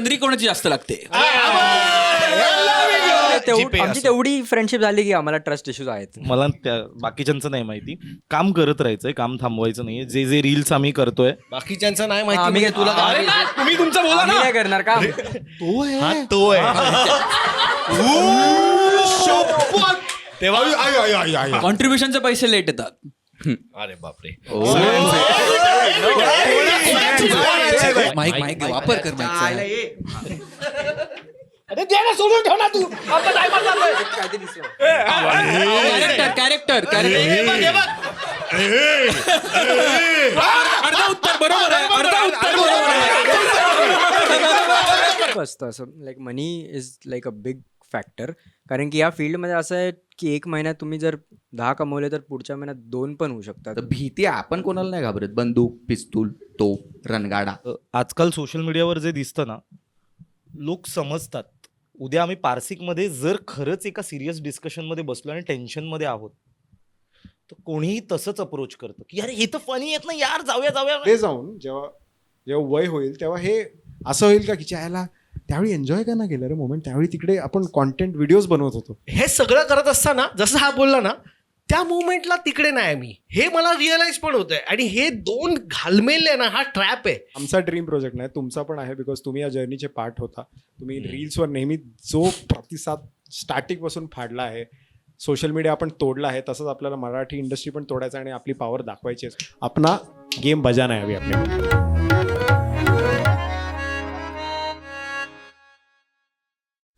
चंद्री कोणाची जास्त लागते? आमची तेवढी फ्रेंडशिप झाली की आम्हाला ट्रस्ट इश्यूज आहेत. मला त्या बाकीच्यांचं नाही माहिती. काम करत राहायचंय, काम थांबवायचं नाहीये. जे जे रील्स आम्ही करतोय बाकीच्यांचं नाही माहिती. आम्ही म्हणजे तुला आम्ही- काय? तुम्ही तुमचं बोला आम्ही ना. काय करणार का? हा तो आहे. तेव्हा कॉन्ट्रीब्युशनचे पैसे लेट येतात. अरे बापरे. माईक वापर कर माईकचा. सोडून ठेव ना तू. कॅरेक्टर अर्धा उत्तर बरोबर आहे. असतं असं like money is like a big factor. कारण की या फील्डमध्ये असं आहे की एक महिन्यात तुम्ही जर 10 कमवले तर पुढच्या महिन्यात 2 पण होऊ शकतात. तर भीती आहे, आपण कोणाला नाही घाबरत. बंदूक, पिस्तूल, तोप, रणगाडा. आजकाल सोशल मीडियावर जे दिसतं ना, लोक समजतात. उद्या आम्ही पारसिकमध्ये जर खरंच एका सिरियस डिस्कशनमध्ये बसलो आणि टेन्शनमध्ये आहोत, तर कोणीही तसंच अप्रोच करतं की यार हे तर फनी येत ना यार, जाऊया. ते जाऊन जेव्हा वय होईल तेव्हा हे असं होईल का की चायला त्यावेळी एन्जॉय का ना केलं रे मोमेंट. त्यावेळी तिकडे आपण कॉन्टेंट व्हिडिओज बनवत होतो. हे सगळं करत असताना जसं हा बोलला ना, त्या मुवमेंटला तिकडे नाही मी. हे मला रिअलाइज पण होतंय. आणि हे दोन घालमेल ना, हा ट्रॅप आहे. आमचा ड्रीम प्रोजेक्ट नाही, तुमचा पण आहे. बिकॉज तुम्ही या जर्नीचे पार्ट होता. तुम्ही रील्सवर नेहमी जो प्रतिसाद स्टार्टिंग पासून फाडला आहे, सोशल मीडिया आपण तोडला आहे, तसंच आपल्याला मराठी इंडस्ट्री पण तोडायचं आणि आपली पॉवर दाखवायची आहे. आपला गेम बजाना हवी आपल्याला.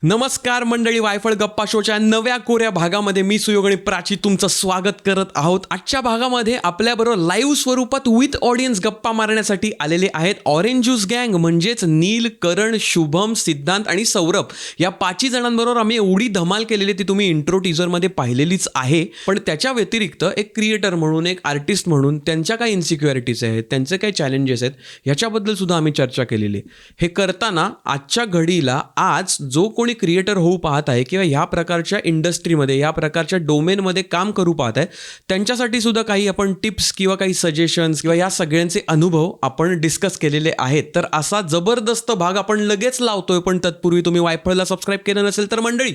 नमस्कार मंडळी, वायफळ गप्पा शोच्या नव्या कोऱ्या भागामध्ये मी सुयोग आणि प्राची तुमचं स्वागत करत आहोत. आजच्या भागामध्ये आपल्याबरोबर लाईव्ह स्वरूपात विथ ऑडियन्स गप्पा मारण्यासाठी आलेले आहेत ऑरेंज ज्यूस गँग. म्हणजेच नील, करण, शुभम, सिद्धांत आणि सौरभ या 5 जणांबरोबर आम्ही एवढी धमाल केलेली ती तुम्ही इंट्रो टीजरमध्ये पाहिलेलीच आहे. पण त्याच्या व्यतिरिक्त एक क्रिएटर म्हणून, एक आर्टिस्ट म्हणून त्यांच्या काय इन्सिक्युरिटीज आहेत, त्यांचे काय चॅलेंजेस आहेत, ह्याच्याबद्दल सुद्धा आम्ही चर्चा केलेली. हे करताना आजच्या घडीला आज जो कोणी क्रिएटर होऊ पाहत आहे किंवा ह्या प्रकारच्या इंडस्ट्रीमध्ये, या प्रकारच्या डोमेनमध्ये काम करू पाहत आहे, त्यांच्यासाठी सुद्धा काही आपण टिप्स किंवा काही सजेशन्स किंवा या सगळ्यांचे अनुभव आपण डिस्कस केलेले आहेत. तर असा जबरदस्त भाग आपण लगेच लावतोय. पण तत्पूर्वी तुम्ही वायफळला सबस्क्राईब केलं नसेल तर मंडळी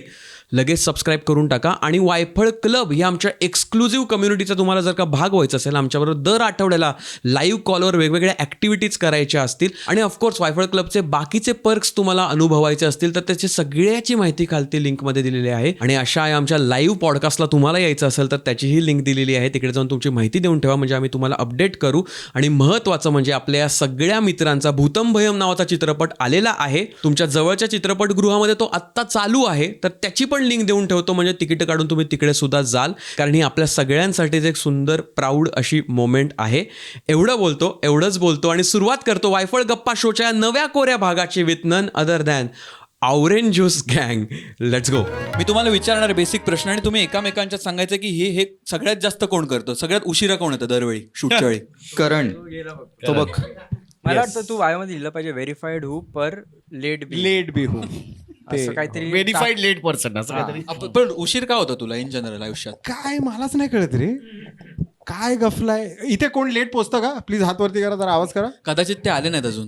लगेच सबस्क्राईब करून टाका. आणि वायफळ क्लब या आमच्या एक्सक्लुझिव्ह कम्युनिटीचा तुम्हाला जर का भाग व्हायचा असेल, आमच्याबरोबर दर आठवड्याला लाईव्ह कॉलवर वेगवेगळ्या ॲक्टिव्हिटीज करायच्या असतील आणि ऑफकोर्स वायफळ क्लबचे बाकीचे पर्क्स तुम्हाला अनुभवायचे असतील, तर त्याची सगळ्याची माहिती खालती लिंकमध्ये दिलेली आहे. आणि अशा आमच्या लाईव्ह पॉडकास्टला तुम्हाला यायचं असेल तर त्याचीही लिंक दिलेली आहे. तिकडे जाऊन तुमची माहिती देऊन ठेवा, म्हणजे आम्ही तुम्हाला अपडेट करू. आणि महत्त्वाचं म्हणजे आपल्या या सगळ्या मित्रांचा भूतम भयम नावाचा चित्रपट आलेला आहे. तुमच्या जवळच्या चित्रपटगृहामध्ये तो आत्ता चालू आहे, तर त्याची पण लिंक देऊन ठेवतो, म्हणजे तिकीट काढून तुम्ही तिकडे सुद्धा जाल. कारण ही आपल्या सगळ्यांसाठीच एक सुंदर प्राऊड अशी मोमेंट आहे. एवढंच बोलतो आणि सुरुवात करतो वायफळ गप्पा शोच्या नव्या कोऱ्या भागाची with none other than orange juice गँग. Let's go. मी तुम्हाला विचारणार बेसिक प्रश्न आणि तुम्ही एकामेकांच्यात सांगायचं की हे सगळ्यात जास्त कोण करतं, सगळ्यात उशिरा कोण येतं दरवेळी शूटच्या वेळी. करण, तो बघ. मला वाटतं तू वायामध्ये लिहिलं पाहिजे व्हेरीफाईड हू पर लेट बी हो. असं काहीतरी व्हेरीफाईड लेट पर्सन असं काहीतरी. पण उशीर का होता तुला इन जनरल आयुष्यात? काय मलाच नाही कळत रे, काय गफलाय. इथे कोण लेट पोचतं का? प्लीज हात वरती करा, जरा आवाज करा. कदाचित ते आले नाहीत अजून.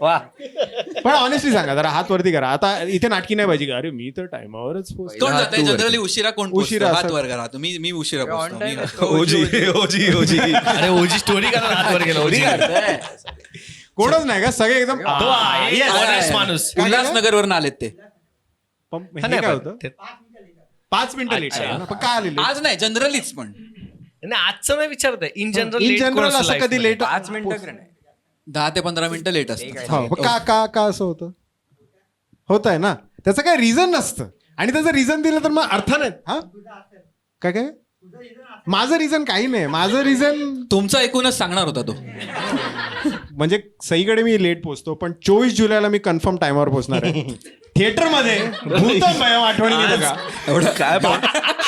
वा. पण ऑनेस्टली सांगा, जरा हात वरती करा. आता इथे नाटकी नाही पाहिजे का अरे मी तर टायमावरच पोचतो. कोण जातंय जनरली उशिरा? कोण उशिरा पोहोचतं? हात असं- वर करा. मी उशिरा पोहोचतो. ओजी अरे ओजी स्टोरी करा, हातवर गेला ओजी. कोणच नाही का? सगळे एकदम Honest माणूस. उल्हासनगरवरून आलेत ते. पण हे काय होतं? 5 मिनिटं लेट पण काय आलेले? आज नाही, जनरलीच. पण नाही, आजचं नाही विचारत आहे. इन इन जनरल असं कधी लेट 5 मिनिटं 10 ते 15 मिनिटं लेट असतं. का असं होत आहे ना? त्याचं काय रिझन नसतं आणि त्याचं रिझन दिलं तर मग अर्थ नाही. हा काय माझं रिझन काही नाही. माझं रिझन तुमचा एकूणच सांगणार होता तो. म्हणजे सईकडे मी लेट पोचतो, पण 24 जुलैला मी कन्फर्म टाइमवर पोहोचणार आहे. थिएटरमध्ये भूतम भयम आठवणी बघा. एवढं काय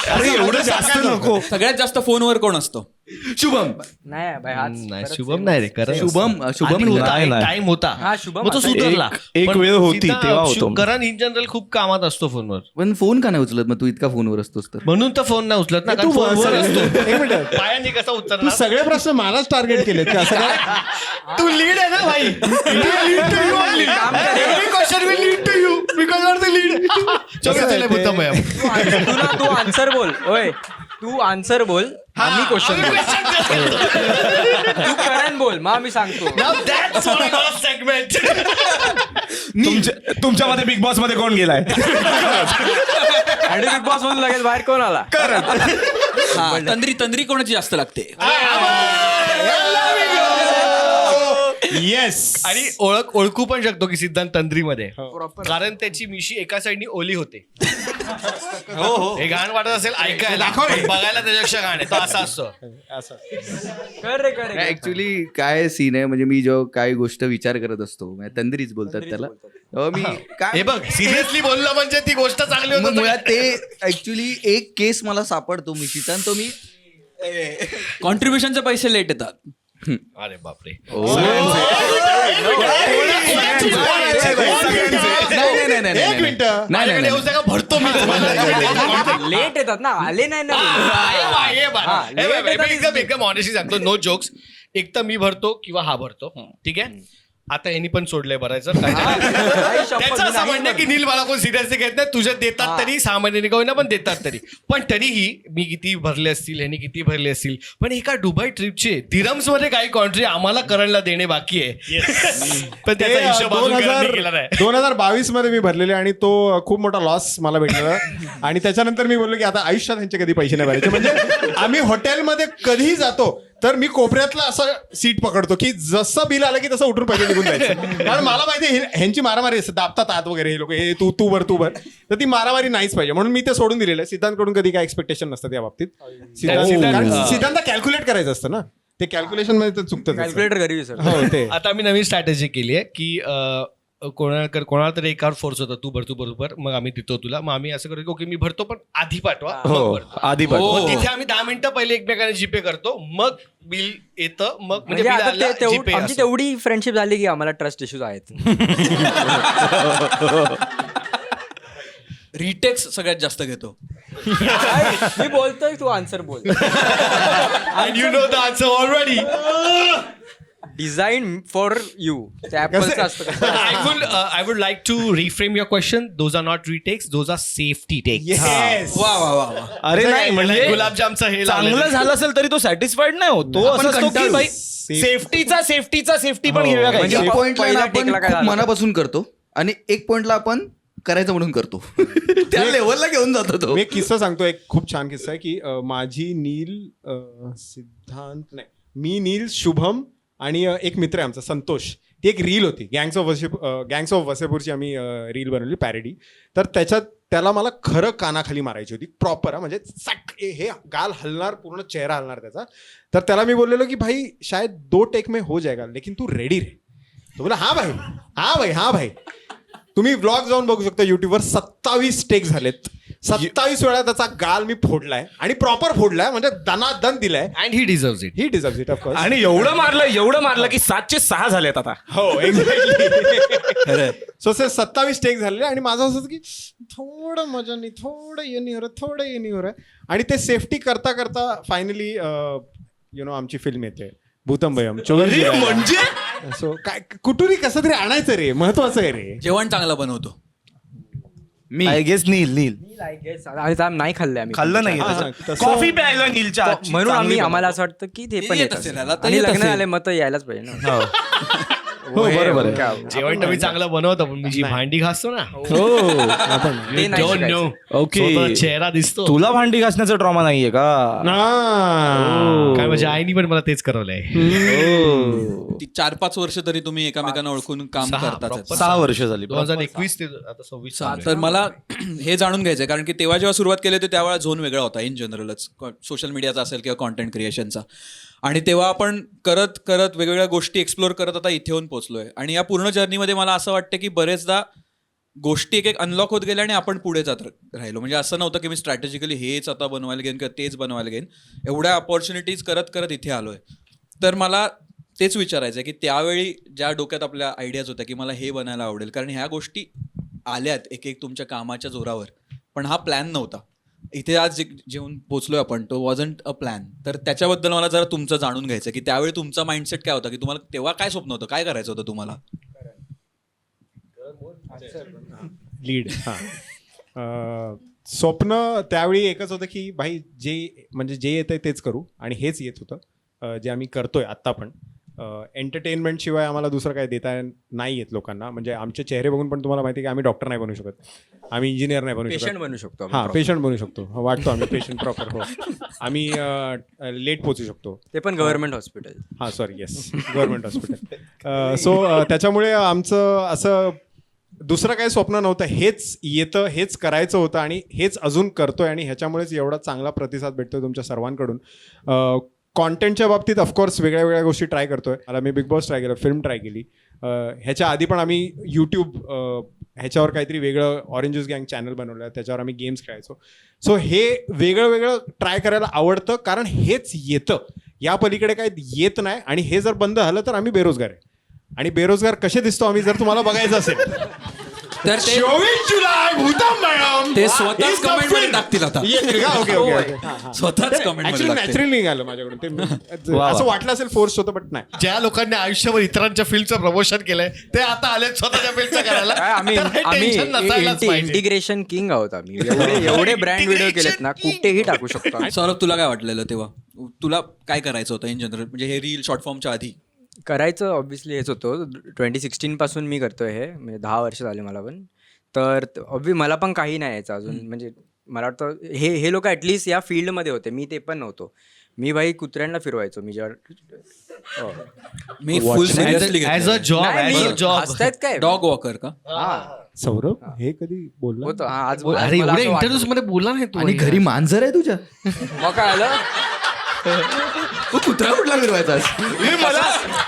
अरे एवढं जास्त नको. सगळ्यात जास्त फोनवर कोण असतो? शुभम नाही भाई हाच नाही परत शुभम same. नाही रे करण शुभम नाही, नाही. टाइम होता हा, शुभम मग तो आता सुधरला. एक पण वेळ होती, सीधा तेव्हा होतो. करण इन जनरल खूप कामात असतो फोनवर, पण फोन का नाही उचलत मग तू इतका फोनवर असतोस तर? म्हणून तर फोन नाही उचलत ना, तू कारण फोनवर एक असतो. मिनिट पायाने कसा तू उचलणार? सगळे प्रश्न मलाच टार्गेट केलेत का असं काय? तू लीड आहे ना भाई. Every question will lead to you because you are the lead. चलो कसं आहे चले ते? बुद्धा मैं. तू आन्सर बोल ओय तू आन्सर बोल आम्ही क्वेश्चन बोल तू करण बोल मग आम्ही सांगतो. Now that's what I call a segment. तुमच्यामध्ये बिग बॉस मध्ये कोण गेलाय? आणि बिग बॉस मधून लगेच बाहेर कोण आला? हा, तंद्री कोणाची जास्त लागते? येस आणि ओळखू पण शकतो की सिद्धांत तंद्रीमध्ये, कारण त्याची मिशी एका साईडनी ओली होते. हे गाणं वाटत असेल ऐकायला, पण बघायला त्याच्यापेक्षा गाणं आहे. तो असा असतो. कर रे कर रे. ऍक्च्युली काय सीन आहे म्हणजे मी जेव्हा काही गोष्ट विचार करत असतो म्हणजे तंद्रीच बोलतात त्याला, तेव्हा मी हे काय बघ सिरियसली बोललं म्हणजे ती गोष्ट चांगली मग होती. मुळात ते ऍक्च्युली एक केस मला सापडतो मिशीचा आणि तो मी कॉन्ट्रीब्युशनचे पैसे लेट येतात. अरे बापरे. एक मिनिट माझ्याकडे येऊ का भरतो मी तुम्हाला. लेट येतात ना आले नाही ना. एकदम ऑनेस्टली सांगतो, नो जोक्स. एक तर मी भरतो किंवा हा भरतो, ठीक आहे. आता यांनी पण सोडलंय भरायचं. त्याचं असं म्हणणं की नील मला कोण सिरियसली घेत नाही, तुझ्या देतात तरी 6 महिन्यांनी का होईना पण देतात तरी. पण तरीही मी किती भरले असतील, ह्यांनी किती भरले असतील, पण एका दुबई ट्रिपचे दिरम्स मध्ये काही कॉन्ट्री आम्हाला करणला देणे बाकी आहे. पण त्याचा हिशोब अजून करणं केला नाही. 2022 मध्ये मी भरलेले आणि तो खूप मोठा लॉस मला भेटलेला. आणि त्याच्यानंतर मी बोललो की आता आयुष्यात ह्यांचे कधी पैसे नाही भरायचे. म्हणजे आम्ही हॉटेलमध्ये कधीही जातो तर मी कोपऱ्यातला असं सीट पकडतो की जसं बिल आलं की तसं उठून पैसे निघून जायचं. कारण मला माहिती आहे ह्यांची मारामारी असते, दाबतात आत वगैरे हे लोक, हे तू भर. तर ती मारामारी नाहीच पाहिजे म्हणून मी ते सोडून दिलेलं आहे. सिद्धांतकडून कधी काय एक्सपेक्टेशन नसतात या बाबतीत. सिद्धांत कॅल्क्युलेट करायचं असतं ना, ते कॅल्क्युलेशन मध्ये तर चुकतं. कॅल्क्युलेटर घरी विसर. हो ते आता आम्ही नवीन स्ट्रॅटेजी केली आहे की कोणाला तरी एकावर फोर्स होता, तू भर, मग आम्ही देतो तुला. मग आम्ही असं करतो की मी भरतो पण आधी पाठवा, मग भरतो. आधी पण मग तिथे आम्ही 10 मिनिटं पहिले एकमेकांना जीपे करतो, मग बिल येतं, मग म्हणजे म्हणजे बिल आता आलं, ते जीपे आमची असं. तेवढी फ्रेंडशिप झाली की आम्हाला ट्रस्ट इश्यूज आहेत. रिटेक्स सगळ्यात जास्त घेतो. मी बोलतोय तू आन्सर बोल. And you know the answer already. Design for you ते ऍपलचं असतं. I would like to reframe your question. Those are not retakes, those are safety takes. Yes. वा वा वा वा. अरे नाही म्हणजे गुलाबजामचं हे चांगलं लावलेलं. झालं असेल तरी तो सॅटिस्फाईड नाही होत. तो असं असतो की भाई सेफ्टी पण घेऊया काय. म्हणजे पॉइंटला पहिल्या आपण टेकला काय खूप झालं? मनापासून करतो आणि एक पॉइंटला आपण करायचं म्हणून करतो. त्या लेवलला घेऊन जातो तो. मी एक किस्सा सांगतो, एक खूप छान किस्सा आहे की माझी नील सिद्धांत नाही, मी नील, शुभम आणि एक मित्र आहे आमचा संतोष, ती एक रील होती गँग्स ऑफ वसेपूरची आम्ही रील बनवली पॅरेडी. तर त्याला मला खरं कानाखाली मारायची होती प्रॉपर, म्हणजे सट हे गाल हलणार, पूर्ण चेहरा हलणार त्याचा. तर त्याला मी बोललेलो की भाई शायद 2 टेक में हो जाएगा लेकिन तू रेडी रे. तो बोला हा भाई. तुम्ही व्लॉग जाऊन बघू शकता युट्यूबवर, 27 टेक झालेत. 27 वेळा त्याचा गाल मी फोडलाय आणि प्रॉपर फोडलाय, म्हणजे दनादन दिलाय. And he deserves it. He deserves it of course. आणि एवढं मारलं की 7चे 6 झालेत आता. हो एक्झॅक्टली. सो 27 टेक झालेले आणि माझं असं होतं की थोडं मजानी, थोडं येणीवर आहे. आणि ते सेफ्टी करता करता फायनली आमची फिल्म येते भूतंबयम. म्हणजे सो काय कुठूनही कसं तरी आणायचं रे, महत्वाचं आहे रे. जेवण चांगलं बनवतो. मी आय गेस नील नाही खाल्ले आम्ही. खाल्लं नाही. तसं- कॉफी प्यायला नीलच्या हातची. म्हणून चांगली आम्ही बनवतो. आम्हाला असं वाटतं की ते पण येत येत असेल असेल. याला, तर आणि येत लग्न असेल. आले मग तर यायलाच पाहिजे ना. हो. हो बरोबर आहे. काय- जेवण तर मी चांगलं बनवतो, पण मी जी भांडी घासतो ना, हो ते नाही don't know. ओके. स्वतः चेहरा दिसतो. तुला भांडी घासण्याचा ट्रॉमा नाहीये का? काय माझ्या आईनी पण मला तेच करवलंय. ती 4-5 वर्ष तरी तुम्ही एकमेकांना ओळखून काम करतात. 6 वर्ष झाली. 2021 ते आता 26 चालू आहे. तर मला हे जाणून घ्यायचं कारण की तेव्हा जेव्हा सुरुवात केली होती त्यावेळा झोन वेगळा होता इन जनरलच, सोशल मीडियाचा असेल किंवा कॉन्टेंट क्रिएशनचा. आणि तेव्हा आपण करत वेगवेगळ्या गोष्टी एक्सप्लोर करत आता इथे येऊन पोहोचलोय. आणि या पूर्ण जर्नीमध्ये मला असं वाटतं की बरेचदा गोष्टी एक एक अनलॉक होत गेल्या आणि आपण पुढे जात राहिलो. म्हणजे असं नव्हतं की मी स्ट्रॅटेजिकली हेच आता बनवायला घेईन किंवा तेच बनवायला घेईन. एवढ्या ऑपॉर्च्युनिटीज करत करत इथे आलोय. तर मला तेच विचारायचं आहे की त्यावेळी ज्या डोक्यात आपल्या आयडियाज होत्या की मला हे बनायला आवडेल, कारण ह्या गोष्टी आल्यात एक एक तुमच्या कामाच्या जोरावर, पण हा प्लॅन नव्हता. इथे आज जेवून पोचलोय आपण, तो वॉजंट अ प्लॅन. तर त्याच्याबद्दल मला जरा तुमचं जाणून घ्यायचं की त्यावेळी तुमचा माइंडसेट काय होता, की तुम्हाला तेव्हा काय स्वप्न होतं, काय करायचं होतं तुम्हाला? लीड स्वप्न त्यावेळी एकच होतं की भाई जे येतंय तेच करू, आणि हेच येत होतं जे आम्ही करतोय आत्ता पण. एंटरटेनमेंट शिवाय आम्हाला दुसरं काय देता नाही येत लोकांना. म्हणजे आमचे चेहरे बघून पण तुम्हाला माहिती आहे की आम्ही डॉक्टर नाही बनू शकत, आम्ही इंजिनियर नाही बनू शकत. पेशंट बनू शकतो हां, पेशंट बनू शकतो. वाटतो आम्ही पेशंट प्रॉपर. हो, आम्ही लेट पोचू शकतो. ते पण गव्हर्नमेंट हॉस्पिटल. हां, sorry, yes, government hospital. So त्याच्यामुळे आमचं असं दुसरं काही स्वप्न नव्हतं. हेच येतं, हेच करायचं होतं आणि हेच अजून करतोय, आणि ह्याच्यामुळेच एवढा चांगला प्रतिसाद भेटतोय तुमच्या सर्वांकडून. कॉन्टेंटच्या बाबतीत ऑफकोर्स वेगळ्या वेगळ्या गोष्टी ट्राय करतोय. मला मी बिग बॉस ट्राय केलं, फिल्म ट्राय केली. ह्याच्या आधी पण आम्ही यूट्यूब ह्याच्यावर काहीतरी वेगळं ऑरेंज ज्यूस गँग चॅनल बनवलं, त्याच्यावर आम्ही गेम्स खेळायचो. सो हे वेगळं वेगळं ट्राय करायला आवडतं, कारण हेच येतं, या पलीकडे काही येत नाही. आणि हे जर बंद झालं तर आम्ही बेरोजगार आहे. आणि बेरोजगार कसे दिसतो आम्ही, जर तुम्हाला बघायचं असेल तर ते 24 जुलै भूतम मॅडम ते स्वतःच कमेंट मध्ये टाकतील आता. Okay okay. स्वतःच कमेंट मध्ये टाकतील. नॅचरली निघालं माझ्याकडून ते. असं वाटलं असेल फोर्स होतं, बट नाही. ज्या लोकांनी आयुष्यभर इतरांच्या फील्डचं प्रमोशन केलंय ते आता आले स्वतःच्या फील्डचं करायला. आम्ही तर हे tension नसायलाच पाहिजे. इंटिग्रेशन किंग आहोत आम्ही. एवढे ब्रँड व्हिडिओ केलेत ना, कुठेही टाकू शकतो आम्ही. सौरभ, तुला काय वाटलेलं तेव्हा? तुला काय करायचं होतं इन जनरल, म्हणजे हे रील शॉर्ट फॉर्मच्या आधी? करायचं ऑब्व्हियसली हेच होतं. 2016 पासून मी करतोय हे, म्हणजे 10 वर्ष झाले मला पण. तर मला पण काही नाही यायचं अजून. म्हणजे मला वाटतं हे लोक ॲटलिस्ट या फील्डमध्ये होते, मी ते पण नव्हतो. मी भाई कुत्र्यांना फिरवायचो मी जेव्हा. मी full seriously as a job, नाही, ॲज अ मी जॉब. हसतायत काय? डॉग वॉकर का? हा, सौरभ हे कधी बोलला? होतं. हा, आज अरे मला एवढ्या असं वाटलं. इंटरव्ह्यूज मध्ये बोलला नाही तू. आणि घरी मांजर आहे तुझ्या? मग काय आलं? तू कुत्रा कुठला फिरवायचा?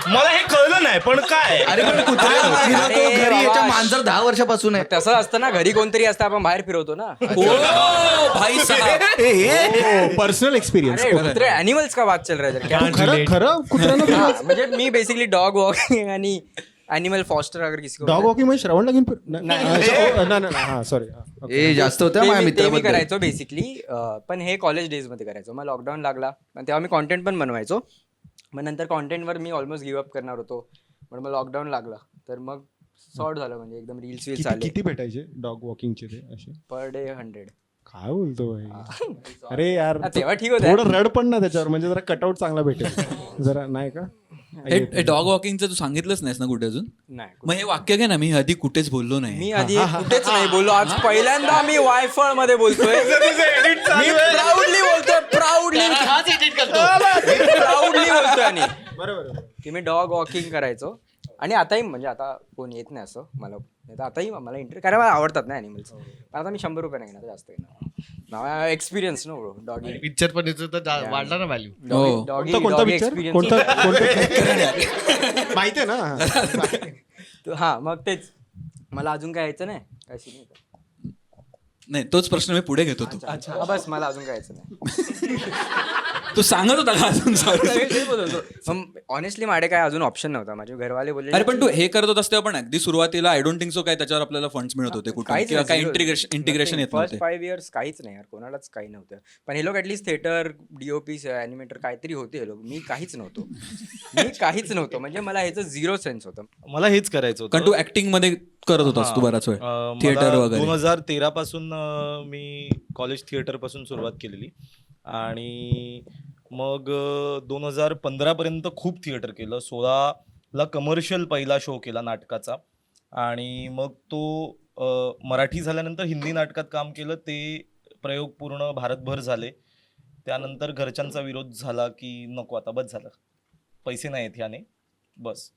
मला हे कळलं नाही, पण काय अरे पण कुत्रा फिरवतो अरे घरी, याच्या बाबा. मांजर 10 वर्षापासून आहे. तसं असतं ना, घरी कोणतरी असतं, आपण बाहेर फिरवतो ना. ओ भाई साहब, पर्सनल एक्सपिरियन्स. अरे कुत्रे ॲनिमल्स का बात चल रहा है? क्या? खरं खरं कुत्र्यांना हाँ, म्हणजे मी बेसिकली डॉग वॉकिंग आणि ॲनिमल फॉस्टर अगर किसी को डॉग वॉकिंग मध्ये श्रवणला घेऊन हां, सॉरी. ए जास्त होत्या माझ्या ते मी मित्राबद्दल. करायचो बेसिकली. पण हे कॉलेज डेज मध्ये करायचो. मग लॉकडाऊन लागला आणि तेव्हा मी कॉन्टेंट पण बनवायचो. मग नंतर कॉन्टेंटवर मी ऑलमोस्ट गिव्ह अप करणार होतो, पण मग लॉकडाऊन लागला, तर मग सॉर्ट झालं. म्हणजे एकदम रील्स आले. किती भेटायचे डॉग वॉकिंगचे ते असे? Per day 100. काय बोलतो भाई? अरे यार, तेव्हा ठीक होतं. थोडं रड पण ना त्याच्यावर, म्हणजे जरा कटआउट चांगला भेटेल जरा, नाही का? हे डॉग वॉकिंगचं तू सांगितलंच नाहीस ना कुठे अजून? नाही, मग हे वाक्य घे ना, मी आधी कुठेच बोललो नाही. मी आधी कुठेच नाही बोललो. आज पहिल्यांदा मी वायफळ मध्ये बोलतोय. मी प्राऊडली बोलतोय, प्राऊडली बोलतोय. आणि बरोबर. की मी डॉग वॉकिंग करायचो. आणि आताही, म्हणजे आता कोण येत नाही असं मला, नाही तर आताही मला इंटरेस्ट, कारण मला आवडतात ना ॲनिमल्स. पण आता मी 100 रुपये नाही घेणार, जास्त घेणार. Experience no bro, doggy. Picture पण याचं तर वाढला ना व्हॅल्यू. हो. कोणता पिक्चर? कोणता? माहिती आहे ना. हा, मग तेच मला अजून काय यायचं नाही. अशी नाही का? नाही, तोच प्रश्न मी पुढे घेतो. तू हा, बस मला अजून काय यायचं नाही. तू सांगत होता का अजून? ऑनेस्टली माझे काय अजून ऑप्शन नव्हता. माझे घरवाले बोलले, अरे पण तू हे करत होतास तेव्हा पण अगदी सुरुवातीला आय डोंट थिंक सो काय त्याच्यावर आपल्याला फंड्स मिळत होते कुठे, किंवा काय इंटिग्रेशन येत फर्स्ट नव्हते. 5 इयर्स काहीच नाही यार, कोणालाच काही नव्हतं. पण हे लोक ऍटलीस्ट थिएटर, डीओपी, ॲनिमेटर काहीतरी होते हे लोक. मी काहीच नव्हतो. म्हणजे मला ह्याचं 0 सेन्स होतं. मला हेच करायचं कारण तू होतं. ऍक्टिंग मध्ये करत होतास तू बराच वेळ, थिएटर वगैरे. 2013 पासून मी कॉलेज थिएटर पासून सुरुवात केलेली, आणि मग 2015 पर्यंत खूप थिएटर केलं. 16ला कमर्शियल पहिला शो केला नाटकाचा, आणि मग तो मराठी झाल्यानंतर हिंदी नाटकात काम केलं. ते प्रयोग पूर्ण भारतभर झाले. त्यानंतर घरच्यांचा विरोध झाला की नको आता बस झालं, पैसे नाही आहेत ह्याने, बस.